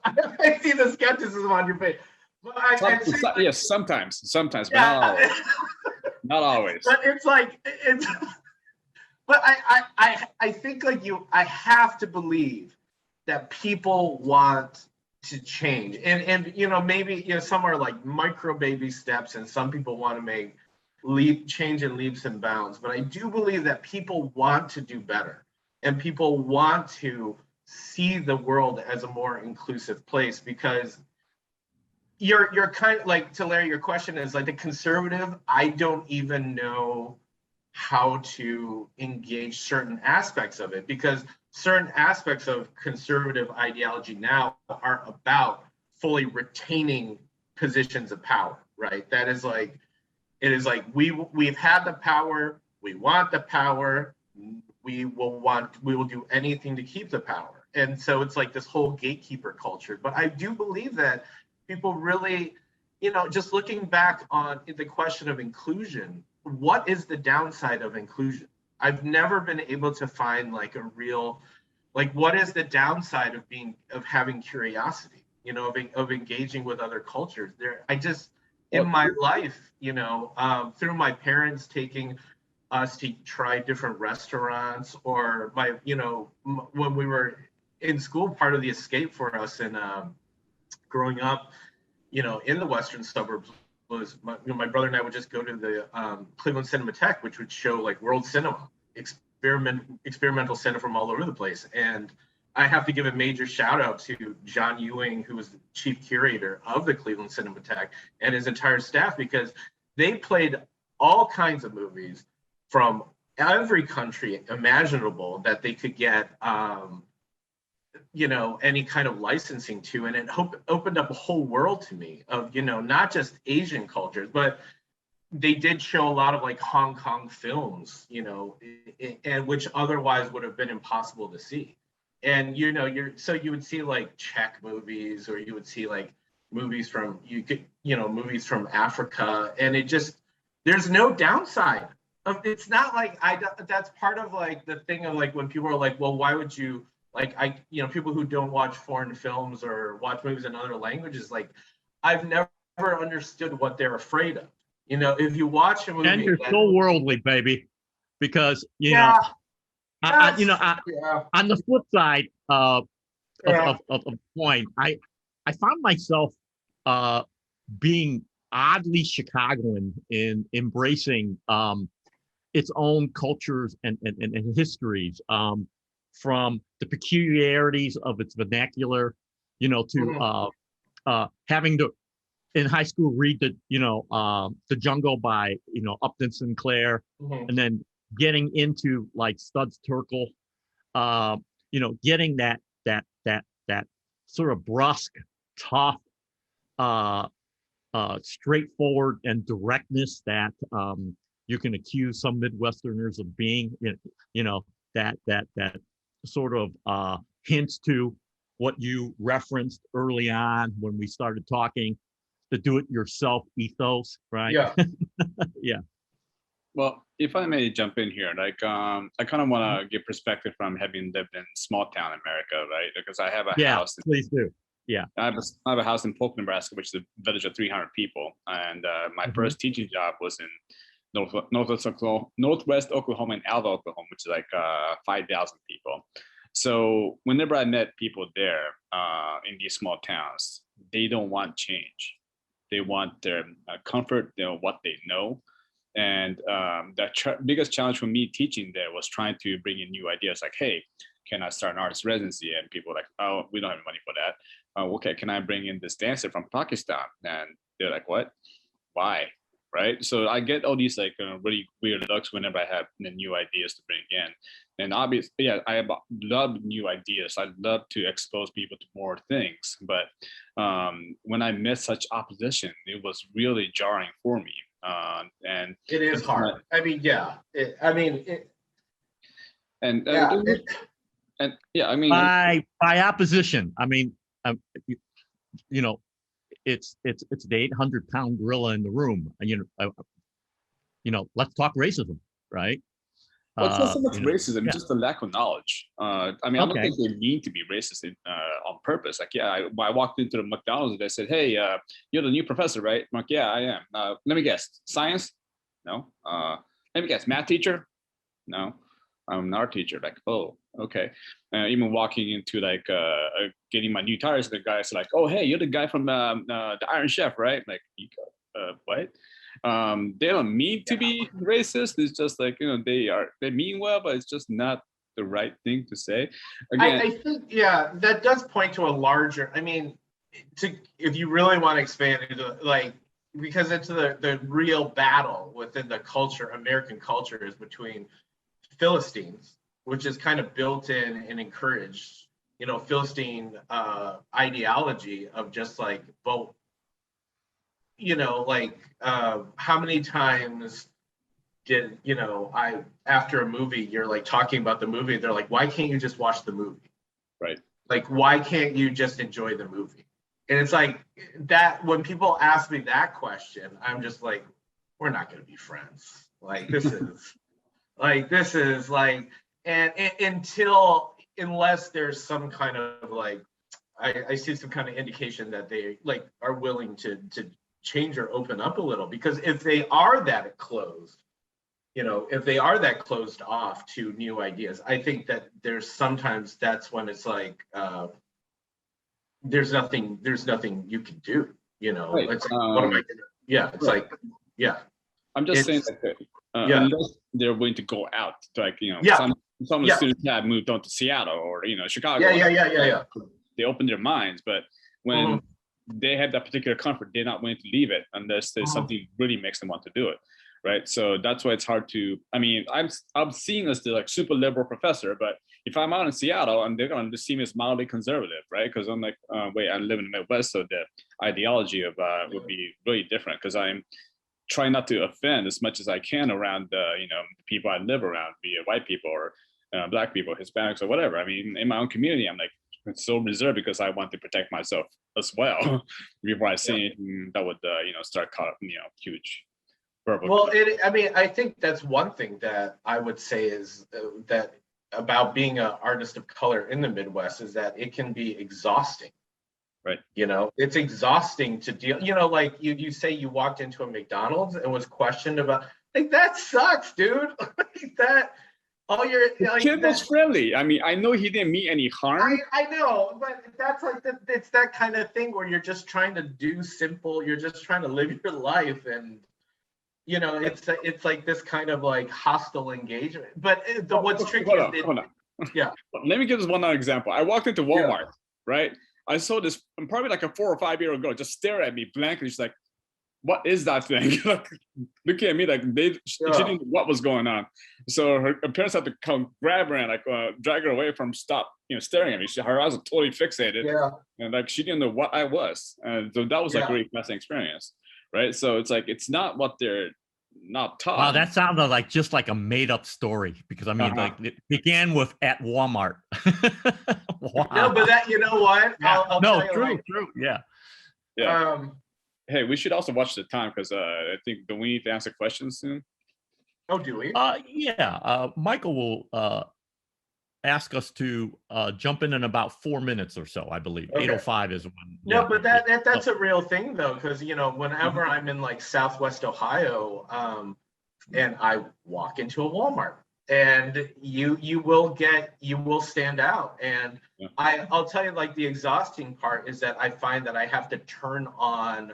Speaker 4: I see the skepticism on your face. But
Speaker 3: yes, sometimes, but
Speaker 4: yeah.
Speaker 3: not always. Not always.
Speaker 4: But it's like, but I think like I have to believe that people want to change, and you know, maybe, you know, some are like micro baby steps, and some people want to make change in leaps and bounds. But I do believe that people want to do better, and people want to see the world as a more inclusive place, because you're kind of like, to Larry, your question is like, the conservative, I don't even know how to engage certain aspects of it, because certain aspects of conservative ideology now are about fully retaining positions of power, right? That is like, it is like, we've had the power, we want the power, we will do anything to keep the power. And so it's like this whole gatekeeper culture. But I do believe that people really, you know, just looking back on the question of inclusion, what is the downside of inclusion? I've never been able to find like a real, like, what is the downside of having curiosity, you know, of engaging with other cultures? In my life, you know, through my parents taking us to try different restaurants, or when we were in school, part of the escape for us in growing up, you know, in the Western suburbs was my brother and I would just go to the Cleveland Cinematheque, which would show like world cinema, experimental cinema from all over the place. And I have to give a major shout out to Chien-An Yuan, who was the chief curator of the Cleveland Cinematheque, and his entire staff, because they played all kinds of movies from every country imaginable that they could get you know, any kind of licensing to. And it opened up a whole world to me of, you know, not just Asian cultures, but they did show a lot of like Hong Kong films, you know, and which otherwise would have been impossible to see. And, you know, you would see like Czech movies, or you would see like movies from, movies from Africa. And it just, there's no downside. It's not like that's part of like the thing of like, when people are like, well, why would you, like, people who don't watch foreign films or watch movies in other languages, like, I've never understood what they're afraid of. You know, if you watch a movie,
Speaker 2: and you're so worldly, baby, because on the flip side of the point, I found myself being oddly Chicagoan in embracing its own cultures and histories. From the peculiarities of its vernacular, you know, to having to, in high school, read The Jungle by, you know, Upton Sinclair, and then getting into like Studs Terkel, you know, getting that sort of brusque, tough, straightforward and directness that you can accuse some Midwesterners of being, you know, that sort of hints to what you referenced early on when we started talking, the do-it-yourself ethos, right?
Speaker 4: Yeah.
Speaker 2: Yeah.
Speaker 3: Well, if I may jump in here, like I kind of want to give perspective from having lived in small town America, right? Because I have a house.
Speaker 2: Please do. Yeah.
Speaker 3: I have a house in Polk, Nebraska, which is a village of 300 people, and my first teaching job was in Northwest Oklahoma and Alva, Oklahoma, which is like 5,000 people. So whenever I met people there in these small towns, they don't want change. They want their comfort, you know, what they know. And the biggest challenge for me teaching there was trying to bring in new ideas, like, hey, can I start an artist residency? And people were like, oh, we don't have money for that. Okay, can I bring in this dancer from Pakistan? And they're like, what? Why? Right? So I get all these like really weird looks whenever I have new ideas to bring in. And obviously, yeah, I love new ideas. I love to expose people to more things. But when I met such opposition, it was really jarring for me. And
Speaker 4: it is hard. I mean, yeah.
Speaker 3: And yeah, I mean,
Speaker 2: by opposition, I mean, you know, it's the 800-pound gorilla in the room. Let's talk racism, right?
Speaker 3: well, it's not so much racism,
Speaker 2: yeah.
Speaker 3: just the lack of knowledge. I mean, I don't think they mean to be racist on purpose. Like, yeah, I walked into the McDonald's and they said, "Hey, you're the new professor, right?" I'm like, "Yeah, I am." Let me guess, science? No. Let me guess, math teacher? No. I'm an art teacher. Like, oh, okay. Even walking into like getting my new tires, the guy's like, "Oh, hey, you're the guy from the Iron Chef, right?" Like, what? They don't mean to be racist. It's just like, they mean well, but it's just not the right thing to say. Again,
Speaker 4: I think, yeah, that does point to a larger, I mean, if you really want to expand into, like, because it's the real battle within the culture, American culture, is between Philistines, which is kind of built in and encouraged, Philistine ideology of just like vote. How many times did, after a movie, you're like talking about the movie, they're like, why can't you just watch the movie?
Speaker 3: Right.
Speaker 4: Like, why can't you just enjoy the movie? And it's like that, when people ask me that question, I'm just like, we're not going to be friends. Like, this is like, and unless there's some kind of like, I see some kind of indication that they like are willing to change or open up a little, because if they are that closed, if they are that closed off to new ideas, I think that there's sometimes that's when it's like there's nothing you can do.
Speaker 3: Right.
Speaker 4: It's like, what am I gonna? Yeah, it's right. Like, yeah.
Speaker 3: I'm just saying that unless they're willing to go out, like some of the students have moved on to Seattle or Chicago.
Speaker 4: Yeah.
Speaker 3: They open their minds, but when they have that particular comfort, they're not willing to leave it unless there's something really makes them want to do it, right? So that's why it's hard to. I mean, I'm seeing as the like super liberal professor, but if I'm out in Seattle and they're going to see me as mildly conservative, right? Because I'm like, wait, I live in the Midwest, so the ideology of would be really different, because I'm trying not to offend as much as I can around the people I live around, be it white people or Black people, Hispanics, or whatever. I mean, in my own community, I'm like so reserved because I want to protect myself as well before I say anything that would start caught up huge verbal.
Speaker 4: Well, I think that's one thing that I would say is that about being an artist of color in the Midwest is that it can be exhausting.
Speaker 3: Right.
Speaker 4: It's exhausting to deal, like you say you walked into a McDonald's and was questioned about, like, that sucks, dude. Like that, all your
Speaker 3: the kid was friendly. I mean, I know he didn't mean any harm.
Speaker 4: I know, but that's like it's that kind of thing where you're just trying to do simple, you're just trying to live your life, and it's like this kind of like hostile engagement. But what's tricky is
Speaker 3: hold on.
Speaker 4: Yeah.
Speaker 3: Let me give this one other example. I walked into Walmart, right? I saw this probably like a 4 or 5 year old girl just stare at me blankly. She's like, "What is that thing?" Like, looking at me like she didn't know what was going on. So her parents had to come grab her and like drag her away from staring at me. Her eyes were totally fixated, and like she didn't know what I was. And so that was like a really fascinating experience, right? So it's like it's not what they're not taught.
Speaker 2: Wow, that sounded like just like a made up story, because I mean, like it began with at Walmart. Wow.
Speaker 4: No, but that, you know what?
Speaker 2: Yeah.
Speaker 4: I'll
Speaker 2: no,
Speaker 4: tell you,
Speaker 2: true,
Speaker 4: like,
Speaker 2: true, yeah.
Speaker 3: Hey, we should also watch the time, because I think do we need to answer questions soon?
Speaker 4: Oh, do we?
Speaker 2: Michael will ask us to jump in about 4 minutes or so, I believe. Okay. 8:05 is when.
Speaker 4: No, but that's a real thing though, because whenever I'm in like Southwest Ohio, and I walk into a Walmart, and you will stand out, and I'll tell you, like, the exhausting part is that I find that I have to turn on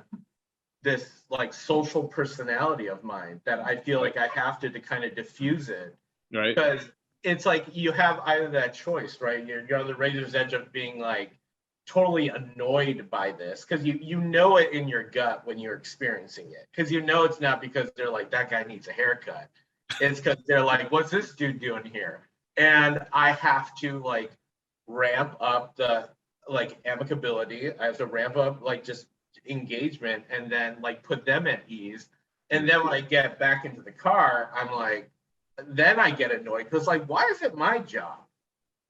Speaker 4: this like social personality of mine, that I feel like I have to kind of diffuse it,
Speaker 3: right?
Speaker 4: Because it's like you have either that choice, right? You're on the razor's edge of being like totally annoyed by this, because you know it in your gut when you're experiencing it, because it's not because they're like, that guy needs a haircut. It's because they're like, what's this dude doing here? And I have to like ramp up the like amicability. I have to ramp up like just engagement, and then like put them at ease. And then when I get back into the car, I'm like, then I get annoyed, because like, why is it my job,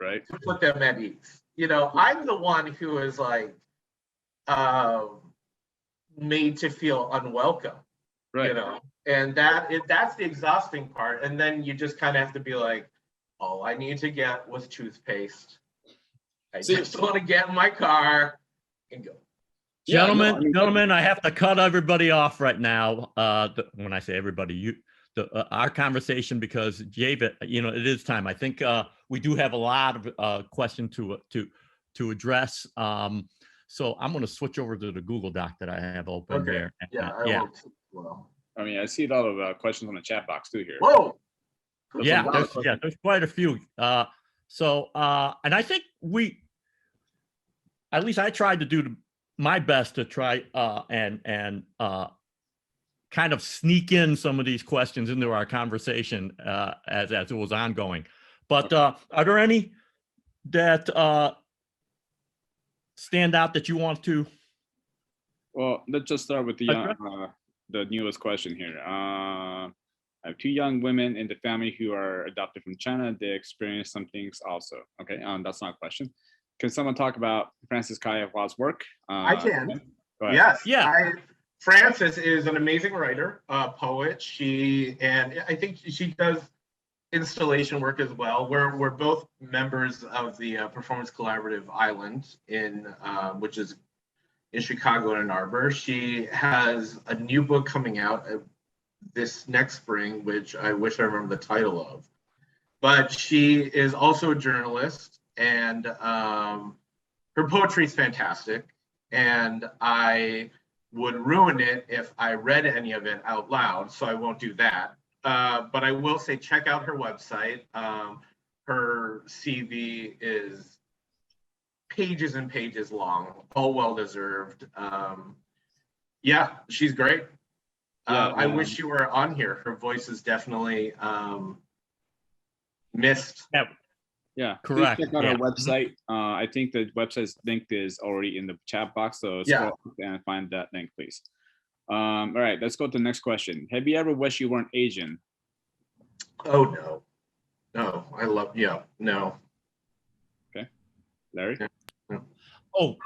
Speaker 3: Right.
Speaker 4: to put them at ease. You know, I'm the one who is like made to feel unwelcome.
Speaker 3: Right.
Speaker 4: You know, and that's the exhausting part. And then you just kind of have to be like, all I need to get was toothpaste. I just want to get in my car and go.
Speaker 2: Gentlemen, I have to cut everybody off right now. When I say everybody, our conversation, because Jave, it is time. I think we do have a lot of questions to address. So I'm going to switch over to the Google Doc that I have open here.
Speaker 4: Yeah, well.
Speaker 3: I mean, I see a lot of questions on the chat box too here.
Speaker 4: Whoa.
Speaker 2: There's quite a few. And I think at least I tried to do my best to try and kind of sneak in some of these questions into our conversation as it was ongoing. But are there any that stand out that you want to?
Speaker 3: Well, let's just start with the newest question here. I have 2 young women in the family who are adopted from China. They experience some things also. Okay, that's not a question. Can someone talk about Frances Kai-Hwa's work?
Speaker 4: I can.
Speaker 3: Yes.
Speaker 2: Yeah.
Speaker 4: Frances is an amazing writer, poet. And I think she does installation work as well. We're both members of the Performance Collaborative Island which is in Chicago and Ann Arbor. She has a new book coming out this next spring, which I wish I remember the title of. But she is also a journalist, and her poetry is fantastic. And I would ruin it if I read any of it out loud, so I won't do that. But I will say, check out her website. Her CV is pages and pages long, all well-deserved. Yeah, she's great. I wish she were on here. Her voice is definitely missed.
Speaker 3: Yeah,
Speaker 2: correct.
Speaker 3: Please check out our website. I think the website's link is already in the chat box, so scroll up and find that link, please. All right, let's go to the next question. Have you ever wished you weren't Asian?
Speaker 4: Oh, no. No, no.
Speaker 3: Okay, Larry?
Speaker 4: No.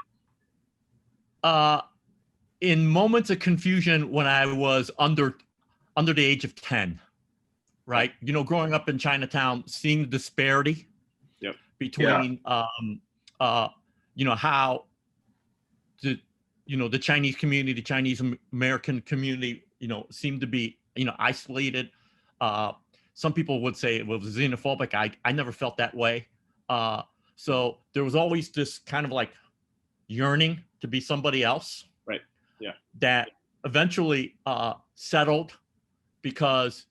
Speaker 2: In moments of confusion when I was under the age of 10, right? Growing up in Chinatown, seeing the disparity between, how the Chinese community, the Chinese American community, seemed to be, isolated. Some people would say it was xenophobic. I never felt that way. So there was always this kind of like yearning to be somebody else.
Speaker 3: Right. Yeah.
Speaker 2: That eventually settled because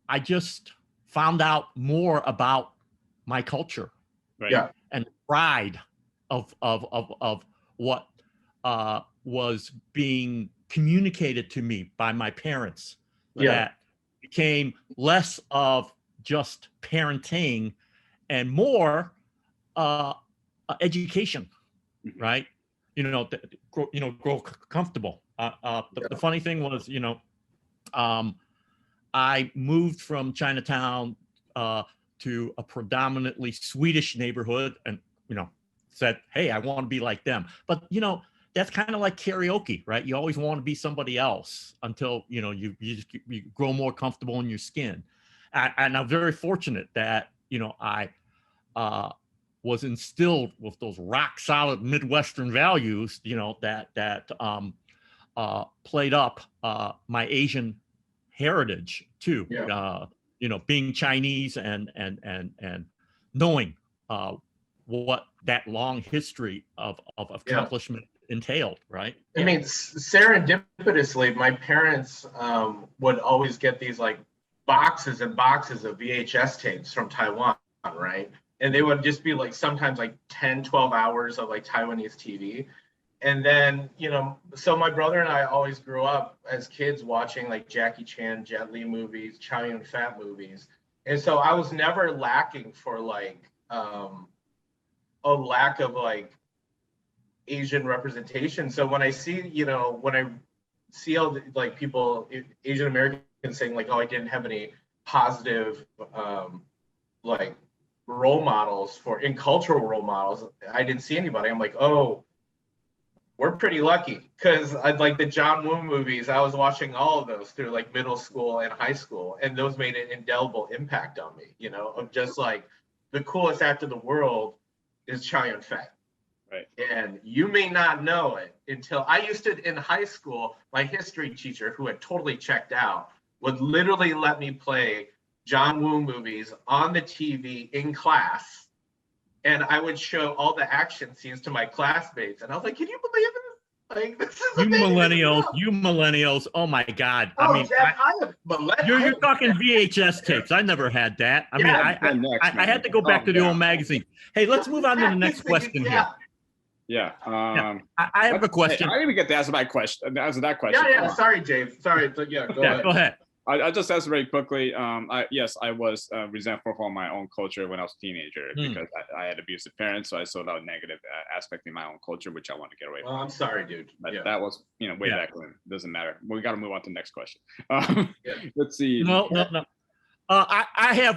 Speaker 2: I just found out more about my culture.
Speaker 3: Right.
Speaker 4: Yeah.
Speaker 2: And pride of what was being communicated to me by my parents.
Speaker 4: Yeah.
Speaker 2: That became less of just parenting and more education, right? Grow comfortable. The funny thing was, I moved from Chinatown to a predominantly Swedish neighborhood, and said, hey, I want to be like them. But that's kind of like karaoke, right? You always want to be somebody else until you grow more comfortable in your skin. And I'm very fortunate that I was instilled with those rock solid Midwestern values, that played up my Asian heritage too. Being Chinese and knowing what that long history of accomplishment entailed, right?
Speaker 4: I mean, serendipitously, my parents would always get these like boxes and boxes of VHS tapes from Taiwan, right? And they would just be like sometimes like 10, 12 hours of like Taiwanese TV. And then, so my brother and I always grew up as kids watching like Jackie Chan, Jet Li movies, Chow Yun Fat movies. And so I was never lacking for like a lack of like Asian representation. So when I see, when I see all the, like people, Asian Americans saying like, oh, I didn't have any positive like role models in cultural role models, I didn't see anybody. I'm like, oh, we're pretty lucky, because I'd like the John Woo movies. I was watching all of those through like middle school and high school, and those made an indelible impact on me, you know, of just like the coolest actor in the world is Chow Yun-fat.
Speaker 3: Right.
Speaker 4: And you may not know it until I used to, in high school, my history teacher, who had totally checked out, would literally let me play John Woo movies on the TV in class. And I would show all the action scenes to my classmates. And I was like, can you believe this? Like, this is
Speaker 2: you millennials. Oh my God.
Speaker 4: Oh,
Speaker 2: I mean,
Speaker 4: Jeff,
Speaker 2: you're talking VHS tapes. I never had that. I mean, I had to go back to the old magazine. Hey, let's move on to the next question here.
Speaker 3: Yeah.
Speaker 2: I have a question.
Speaker 3: Hey, I didn't even get to answer my question. Answer that question.
Speaker 4: Yeah. Sorry, Dave. Sorry. But yeah, go ahead.
Speaker 2: Go ahead.
Speaker 3: I just answer very quickly. I was resentful for my own culture when I was a teenager because I had abusive parents, so I saw that negative aspect in my own culture, which I want to get away from.
Speaker 4: Well, I'm sorry, dude.
Speaker 3: But that was, way back when. Doesn't matter. We got to move on to the next question. Let's see.
Speaker 2: No. I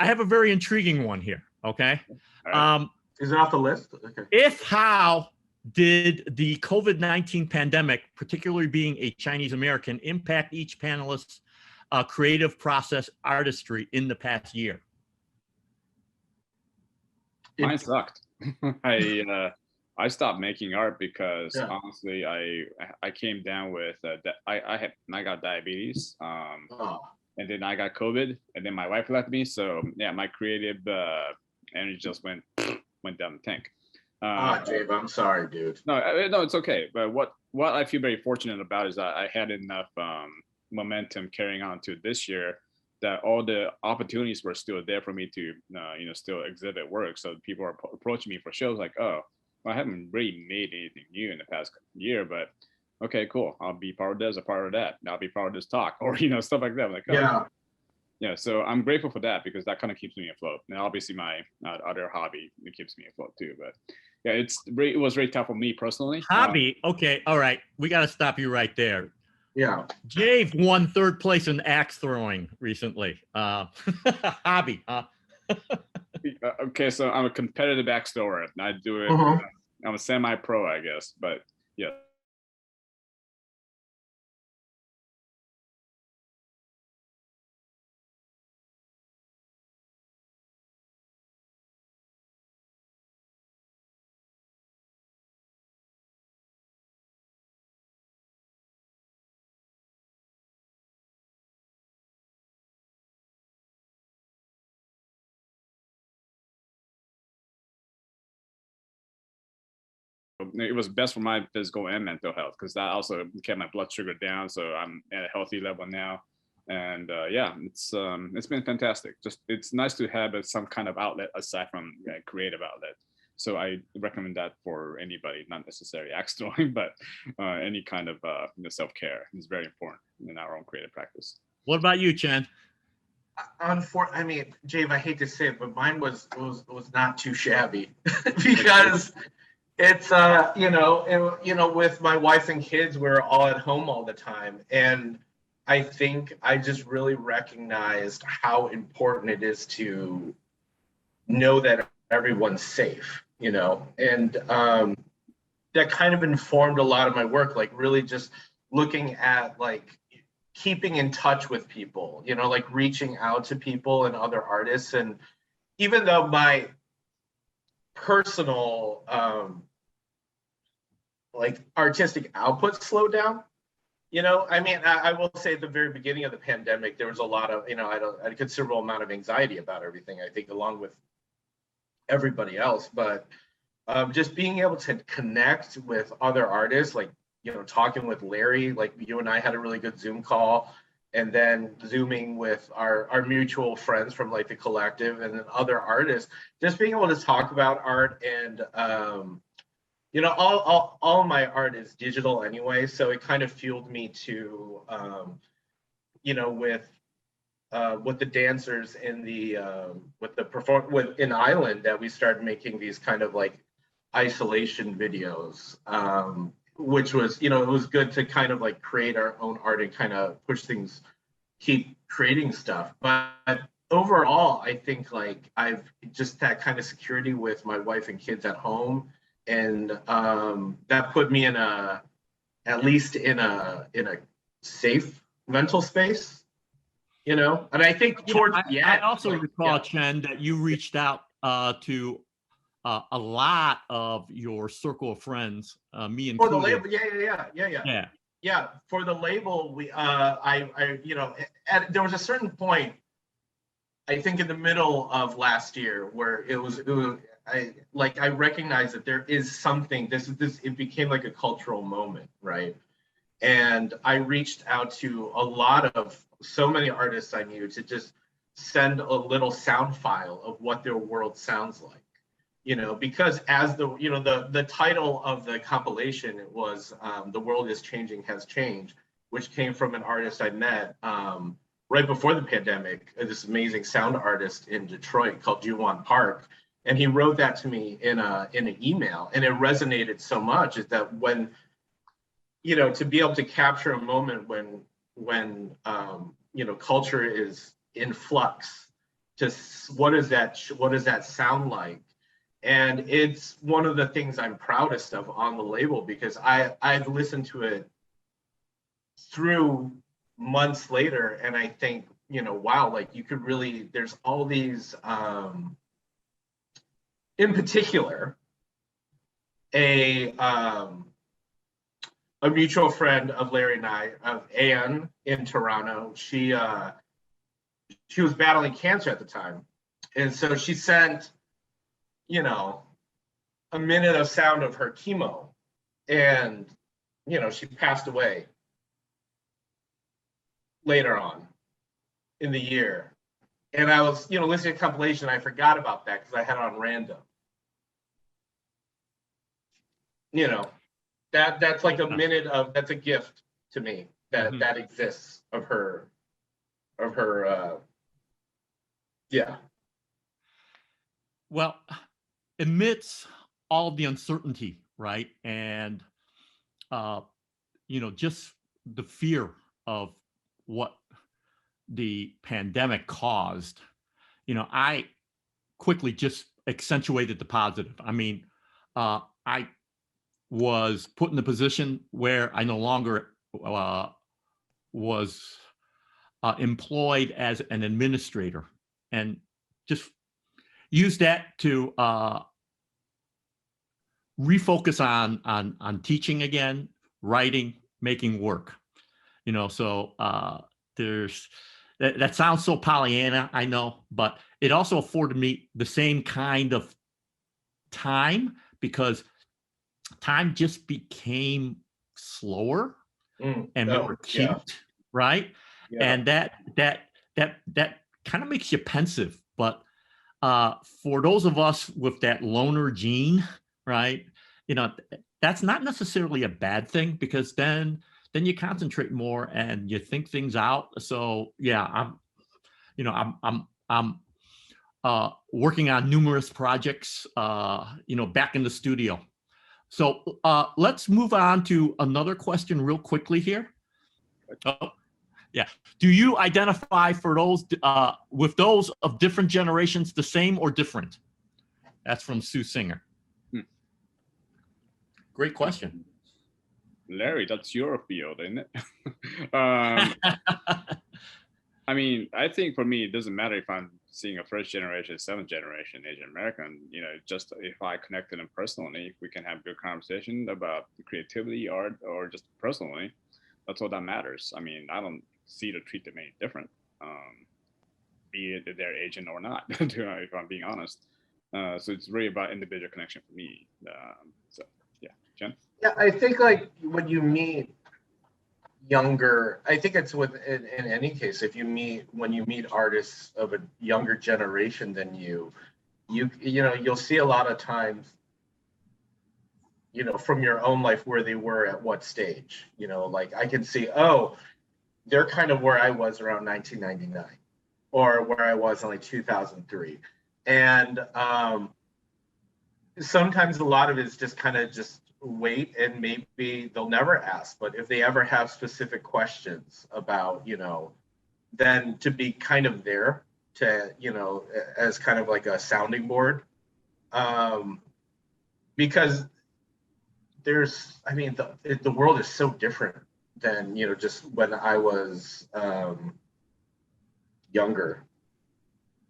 Speaker 2: have a very intriguing one here. Okay.
Speaker 3: Right.
Speaker 4: Is it off the list? Okay.
Speaker 2: How did the COVID-19 pandemic, particularly being a Chinese American, impact each panelist's creative process artistry in the past year?
Speaker 3: Mine sucked. I stopped making art because honestly, I came down with I got diabetes, and then I got COVID, and then my wife left me. So yeah, my creative energy just went down the tank.
Speaker 4: Dave, I'm sorry, dude.
Speaker 3: No, it's okay. But what I feel very fortunate about is that I had enough momentum carrying on to this year that all the opportunities were still there for me to still exhibit work. So people are approaching me for shows like, oh, well, I haven't really made anything new in the past year, but okay, cool, I'll be part of this, a part of that, I'll be part of this talk, or stuff like that. I'm like, oh. Yeah, so I'm grateful for that because that kind of keeps me afloat. And obviously my other hobby, it keeps me afloat too. But yeah, it was very tough for me personally.
Speaker 2: Hobby, okay, all right, we got to stop you right there.
Speaker 4: Yeah.
Speaker 2: Jave won 3rd place in axe throwing recently. Hobby, huh?
Speaker 3: Okay, so I'm a competitive axe thrower. I do it. I'm a semi-pro, I guess, but yeah. It was best for my physical and mental health because that also kept my blood sugar down. So I'm at a healthy level now. And it's been fantastic. Just it's nice to have some kind of outlet aside from creative outlet. So I recommend that for anybody, not necessarily axe throwing, but any kind of self-care is very important in our own creative practice.
Speaker 2: What about you, Chien?
Speaker 4: I mean, Jave, I hate to say it, but mine was not too shabby because it's with my wife and kids, we're all at home all the time, and I think I just really recognized how important it is to know that everyone's safe, and that kind of informed a lot of my work, like really just looking at like keeping in touch with people, like reaching out to people and other artists. And even though my personal like artistic output slowed down, I will say at the very beginning of the pandemic, there was a lot of, a considerable amount of anxiety about everything, I think, along with everybody else. But just being able to connect with other artists, like, talking with Larry, like you and I had a really good Zoom call, and then Zooming with our mutual friends from like the collective and then other artists, just being able to talk about art. And all my art is digital anyway, so it kind of fueled me to with the dancers in the in Island, that we started making these kind of like isolation videos, which was, it was good to kind of like create our own art and kind of push things, keep creating stuff. But overall, I think like I've just that kind of security with my wife and kids at home, and that put me in at least in a safe mental space, you know. And I think towards the
Speaker 2: I
Speaker 4: end,
Speaker 2: also
Speaker 4: like,
Speaker 2: recall, Chien, that you reached out to a lot of your circle of friends, me
Speaker 4: for the
Speaker 2: included.
Speaker 4: label, yeah. For the label, we I you know, there was a certain point, I think, in the middle of last year where I recognized that there is something. It became like a cultural moment, right? And I reached out to so many artists I knew to just send a little sound file of what their world sounds like, you know, because as the title of the compilation, it was The World is Changing Has Changed, which came from an artist I met right before the pandemic, this amazing sound artist in Detroit called Ju-Wan Park. And he wrote that to me in an email, and it resonated so much, is that when, you know, to be able to capture a moment when you know, culture is in flux, just what does that sound like? And it's one of the things I'm proudest of on the label, because I've listened to it through months later, and I think, you know, wow, like you could really, there's all these in particular a mutual friend of Larry and I, of Anne in Toronto. She was battling cancer at the time, and so she sent, you know, a minute of sound of her chemo, and, you know, she passed away later on in the year. And I was, you know, listening to compilation, I forgot about that because I had it on random. You know, that's like a minute of, that's a gift to me that that exists of her yeah.
Speaker 2: Well, amidst all the uncertainty, right, and you know, just the fear of what the pandemic caused, you know, I quickly just accentuated the positive. I mean, I was put in a position where I no longer was employed as an administrator, and just use that to refocus on teaching again, writing, making work. You know, so there's that sounds so Pollyanna, I know, but it also afforded me the same kind of time, because time just became slower and more acute, right?
Speaker 4: Yeah.
Speaker 2: And that kind of makes you pensive. But for those of us with that loner gene, right, you know, that's not necessarily a bad thing, because then you concentrate more and you think things out. So yeah, I'm working on numerous projects, you know, back in the studio. So let's move on to another question real quickly here. Oh, yeah. Do you identify for those with those of different generations the same or different? That's from Sue Singer. Great question.
Speaker 3: Larry, that's your field, isn't it? I mean, I think for me, it doesn't matter if I'm seeing a first generation, seventh generation Asian American, you know, just if I connect to them personally, if we can have good conversation about creativity, art, or just personally, that's all that matters. I mean, I don't see to treat them any different, be it they're Asian or not, if I'm being honest. So it's really about individual connection for me. So yeah, Jen?
Speaker 4: Yeah, I think like when you meet younger, I think it's in any case, when you meet artists of a younger generation than you know, you'll see a lot of times, you know, from your own life where they were at what stage. You know, like I can see, oh, they're kind of where I was around 1999, or where I was in like 2003. And sometimes a lot of it is just kind of just wait, and maybe they'll never ask, but if they ever have specific questions about, you know, then to be kind of there to, as kind of like a sounding board. Because the world is so different than, just when I was younger,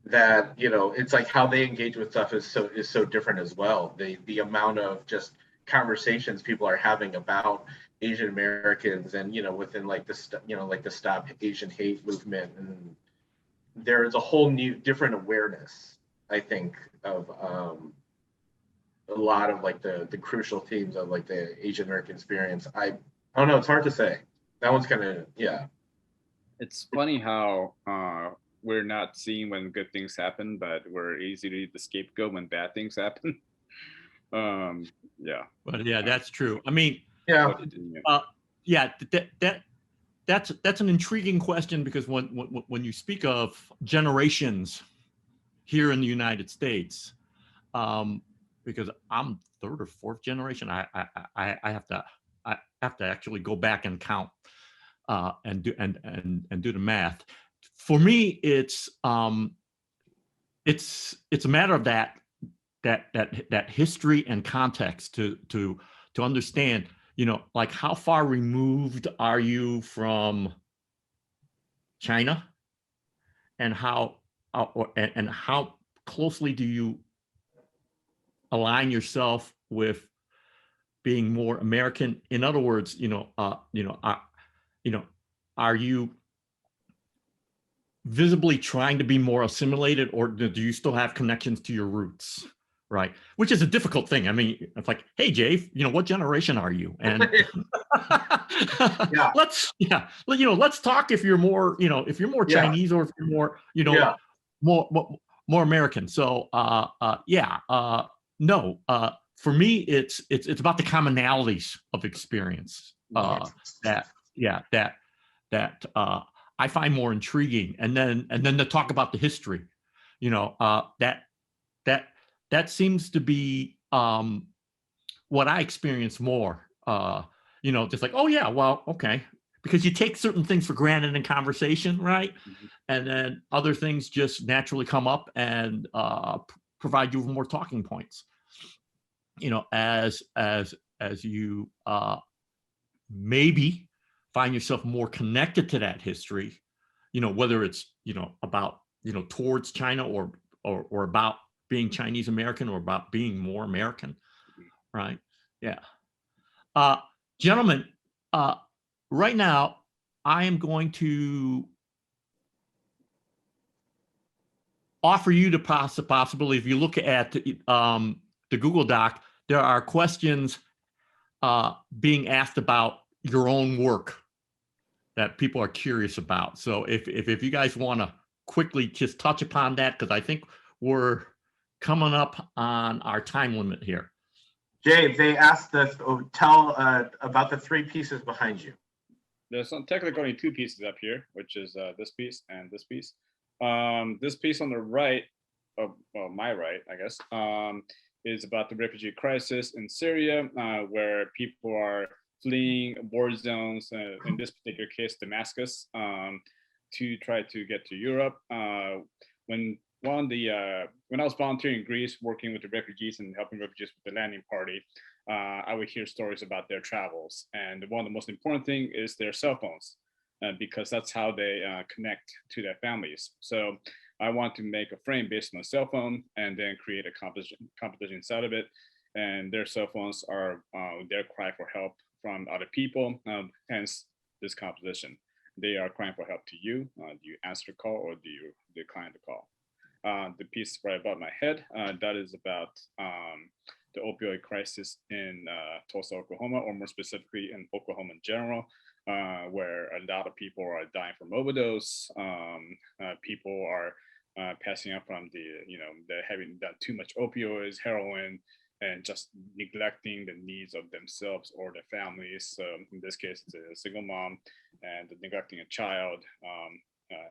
Speaker 4: that, it's like how they engage with stuff is so different as well. The amount of just conversations people are having about Asian Americans and, within like the Stop Asian Hate movement, and there's a whole new different awareness, I think, of a lot of like the crucial themes of like the Asian American experience. I don't know, it's hard to say. That one's kind of, yeah.
Speaker 3: It's funny how we're not seeing when good things happen, but we're easily the scapegoat when bad things happen. Yeah.
Speaker 2: But yeah, that's true. I mean,
Speaker 4: Yeah.
Speaker 2: Yeah, that's an intriguing question, because when you speak of generations here in the United States, because I'm third or fourth generation, I have to actually go back and count and do the math. For me, it's a matter of that history and context to understand, like how far removed are you from China, and how closely do you align yourself with being more American? In other words, are you visibly trying to be more assimilated, or do you still have connections to your roots? Right, which is a difficult thing. I mean, it's like, hey, Jave, what generation are you? And
Speaker 4: yeah.
Speaker 2: let's talk if you're more, if you're more Chinese, or if you're more, more American. So, no, for me, it's about the commonalities of experience that I find more intriguing, and then to talk about the history, that seems to be what I experience more. Just like, oh yeah, well, okay, because you take certain things for granted in conversation, right?
Speaker 3: Mm-hmm.
Speaker 2: And then other things just naturally come up and provide you with more talking points. As you maybe find yourself more connected to that history, whether it's about towards China, or about being Chinese American, or about being more American, right? Yeah. Gentlemen, right now I am going to offer you the possibility. If you look at the Google Doc, there are questions being asked about your own work that people are curious about. So if you guys want to quickly just touch upon that, because I think we're coming up on our time limit here.
Speaker 4: Jave, they asked us, tell about the 3 pieces behind you.
Speaker 3: There's technically only 2 pieces up here, which is this piece and this piece. This piece on the right, my right, I guess, is about the refugee crisis in Syria, where people are fleeing war zones, in this particular case, Damascus, to try to get to Europe. When I was volunteering in Greece, working with the refugees and helping refugees with the landing party, I would hear stories about their travels. And one of the most important thing is their cell phones, because that's how they connect to their families. So I want to make a frame based on a cell phone, and then create a composition inside of it. And their cell phones are their cry for help from other people, hence this composition. They are crying for help to you. Do you answer the call, or do you decline the call? The piece right above my head, that is about the opioid crisis in Tulsa, Oklahoma, or more specifically in Oklahoma in general, where a lot of people are dying from overdose. People are passing up from they're having done too much opioids, heroin, and just neglecting the needs of themselves or their families. So in this case, it's a single mom and neglecting a child,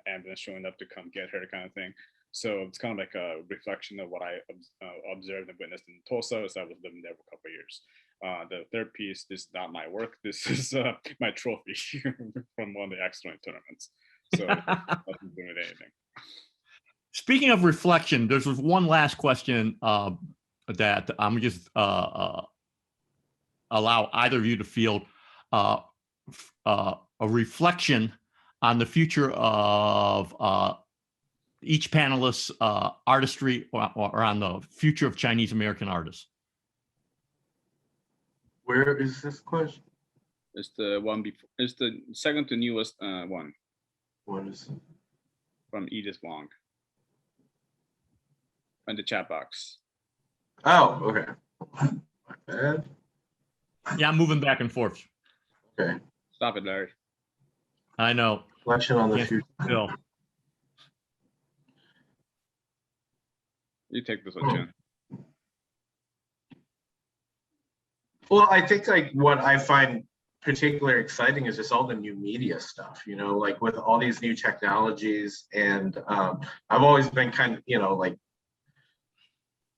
Speaker 3: ambulance showing up to come get her, kind of thing. So it's kind of like a reflection of what I observed and witnessed in Tulsa as I was living there for a couple of years. The third piece, this is not my work. This is my trophy from one of the excellent tournaments. So nothing to do with anything.
Speaker 2: Speaking of reflection, there's one last question that I'm just allow either of you to field a reflection on the future of each panelist's artistry or on the future of Chinese American artists.
Speaker 4: Where is this question?
Speaker 3: It's the one before. It's the second to newest one.
Speaker 4: What is it?
Speaker 3: From Edith Wong. In the chat box.
Speaker 4: Oh, okay. My bad.
Speaker 2: Yeah, I'm moving back and forth.
Speaker 4: Okay.
Speaker 3: Stop it, Larry.
Speaker 2: I know.
Speaker 4: Reflection on the
Speaker 2: Can't
Speaker 4: future.
Speaker 2: still.
Speaker 3: You take this one, Chien.
Speaker 4: Well, I think like what I find particularly exciting is just all the new media stuff, you know, like with all these new technologies. And I've always been kind of, you know, like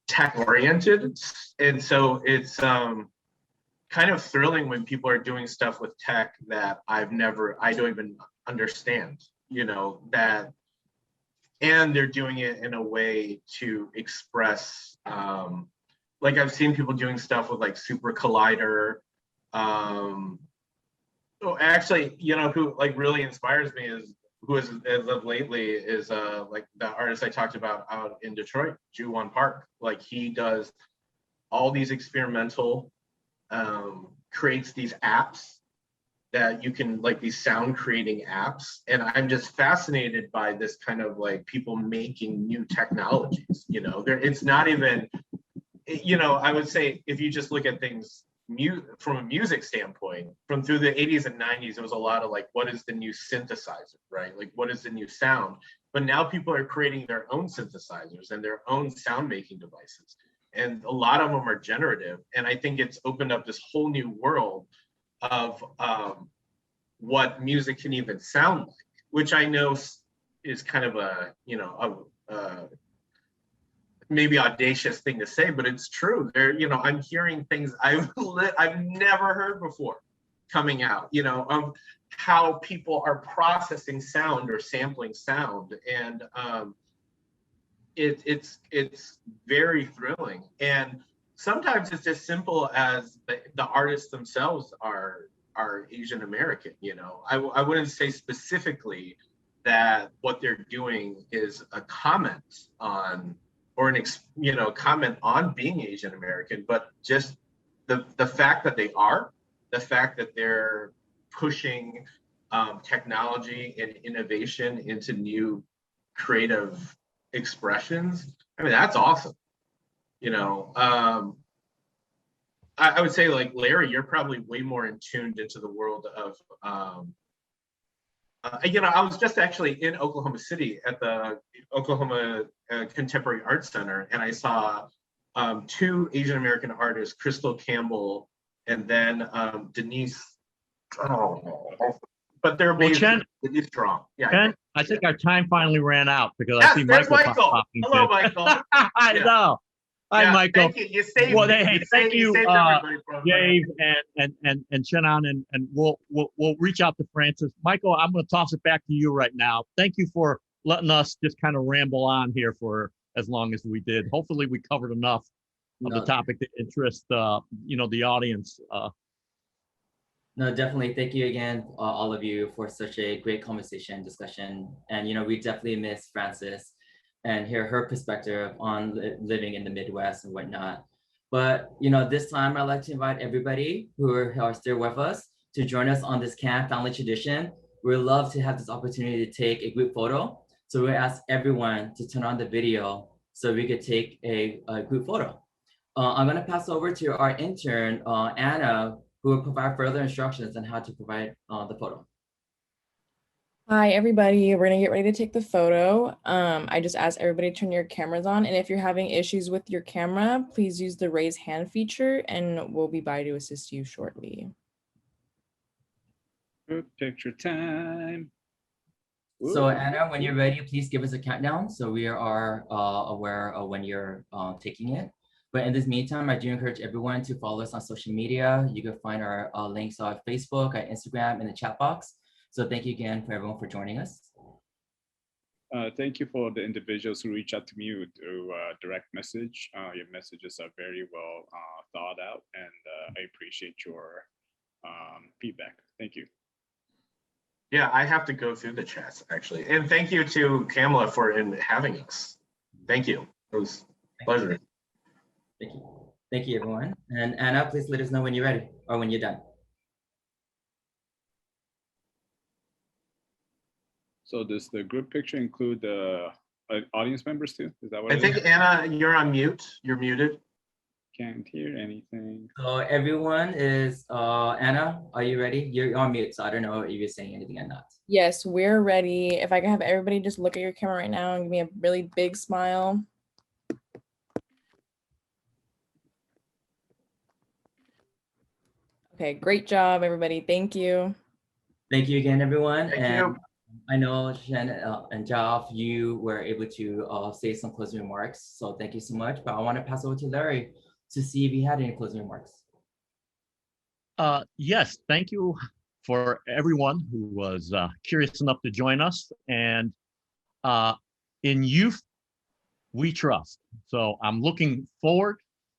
Speaker 4: tech oriented. And so it's kind of thrilling when people are doing stuff with tech that I don't even understand, you know, that, and they're doing it in a way to express, like I've seen people doing stuff with like Super Collider. Oh, actually, you know, who like really inspires me is, who is as of lately is like the artist I talked about out in Detroit, Ju-Won Park. Like he does all these experimental, creates these apps that you can, like these sound creating apps. And I'm just fascinated by this kind of like people making new technologies, you know, it's not even, you know, I would say if you just look at things from a music standpoint, from through the 80s and 90s, it was a lot of like, what is the new synthesizer, right? Like, what is the new sound? But now people are creating their own synthesizers and their own sound making devices. And a lot of them are generative. And I think it's opened up this whole new world of what music can even sound like, which I know is kind of a, you know, maybe audacious thing to say, but it's true. There, you know, I'm hearing things I've never heard before coming out, you know, of how people are processing sound or sampling sound. And it's very thrilling. And sometimes it's as simple as the artists themselves are Asian American, you know. I wouldn't say specifically that what they're doing is a comment on, or an comment on being Asian American, but just the fact that they are, the fact that they're pushing technology and innovation into new creative expressions. I mean, that's awesome. You know, I would say, like, Larry, you're probably way more in tuned into the world of you know, I was just actually in Oklahoma City at the Oklahoma Contemporary Art Center, and I saw two Asian American artists, Crystal Campbell and then Denise. Oh, but they're amazing. Denise Strong. Yeah.
Speaker 2: Ken, I think our time finally ran out because
Speaker 4: yes,
Speaker 2: I see
Speaker 4: there's
Speaker 2: Michael.
Speaker 4: Hello, Michael.
Speaker 2: I know. Hi, Michael.
Speaker 4: Thank you. You saved
Speaker 2: well,
Speaker 4: me.
Speaker 2: Hey, thank you, Dave and Chien-An, and we'll reach out to Francis. Michael, I'm going to toss it back to you right now. Thank you for letting us just kind of ramble on here for as long as we did. Hopefully, we covered enough of the topic that interests you know, the audience.
Speaker 1: No, definitely. Thank you again, all of you, for such a great conversation, discussion. And, you know, we definitely miss Francis and hear her perspective on living in the Midwest and whatnot. But, you know, this time I'd like to invite everybody who are still with us to join us on this camp family tradition. We'd love to have this opportunity to take a group photo. So we ask everyone to turn on the video so we could take a group photo. I'm gonna pass over to our intern, Anna, who will provide further instructions on how to provide the photo.
Speaker 5: Hi, everybody. We're gonna get ready to take the photo. I just asked everybody to turn your cameras on. And if you're having issues with your camera, please use the raise hand feature and we'll be by to assist you shortly.
Speaker 3: Group picture time.
Speaker 1: So Anna, when you're ready, please give us a countdown so we are aware of when you're taking it. But in this meantime, I do encourage everyone to follow us on social media. You can find our links on Facebook, on Instagram, in the chat box. So thank you again for everyone for joining us.
Speaker 3: Thank you for the individuals who reach out to me through direct message. Your messages are very well thought out, and I appreciate your feedback. Thank you.
Speaker 4: Yeah, I have to go through the chats actually. And thank you to Kamala for having us. Thank you. It was a pleasure.
Speaker 1: Thank you. Thank you, everyone. And Anna, please let us know when you're ready or when you're done.
Speaker 3: So does the group picture include the audience members too? Is that what
Speaker 4: I think Anna, you're on mute. You're muted.
Speaker 3: Can't hear anything.
Speaker 1: So everyone is, Anna, are you ready? You're on mute, so I don't know if you're saying anything or not.
Speaker 5: Yes, we're ready. If I can have everybody just look at your camera right now and give me a really big smile. Okay, great job, everybody. Thank you.
Speaker 1: Thank you again, everyone.
Speaker 4: Thank
Speaker 1: and
Speaker 4: you.
Speaker 1: I know Chien and Jave, you were able to say some closing remarks, so thank you so much. But I want to pass over to Larry to see if he had any closing remarks.
Speaker 2: Yes, thank you for everyone who was curious enough to join us. And in youth, we trust. So I'm looking forward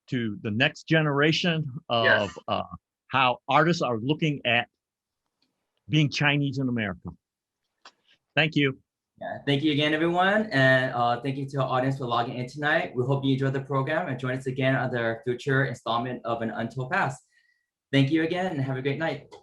Speaker 2: to the next generation of how artists are looking at being Chinese in America. Thank you.
Speaker 1: Yeah, thank you again, everyone. And thank you to our audience for logging in tonight. We hope you enjoyed the program and join us again on the future installment of An Untold Past. Thank you again and have a great night.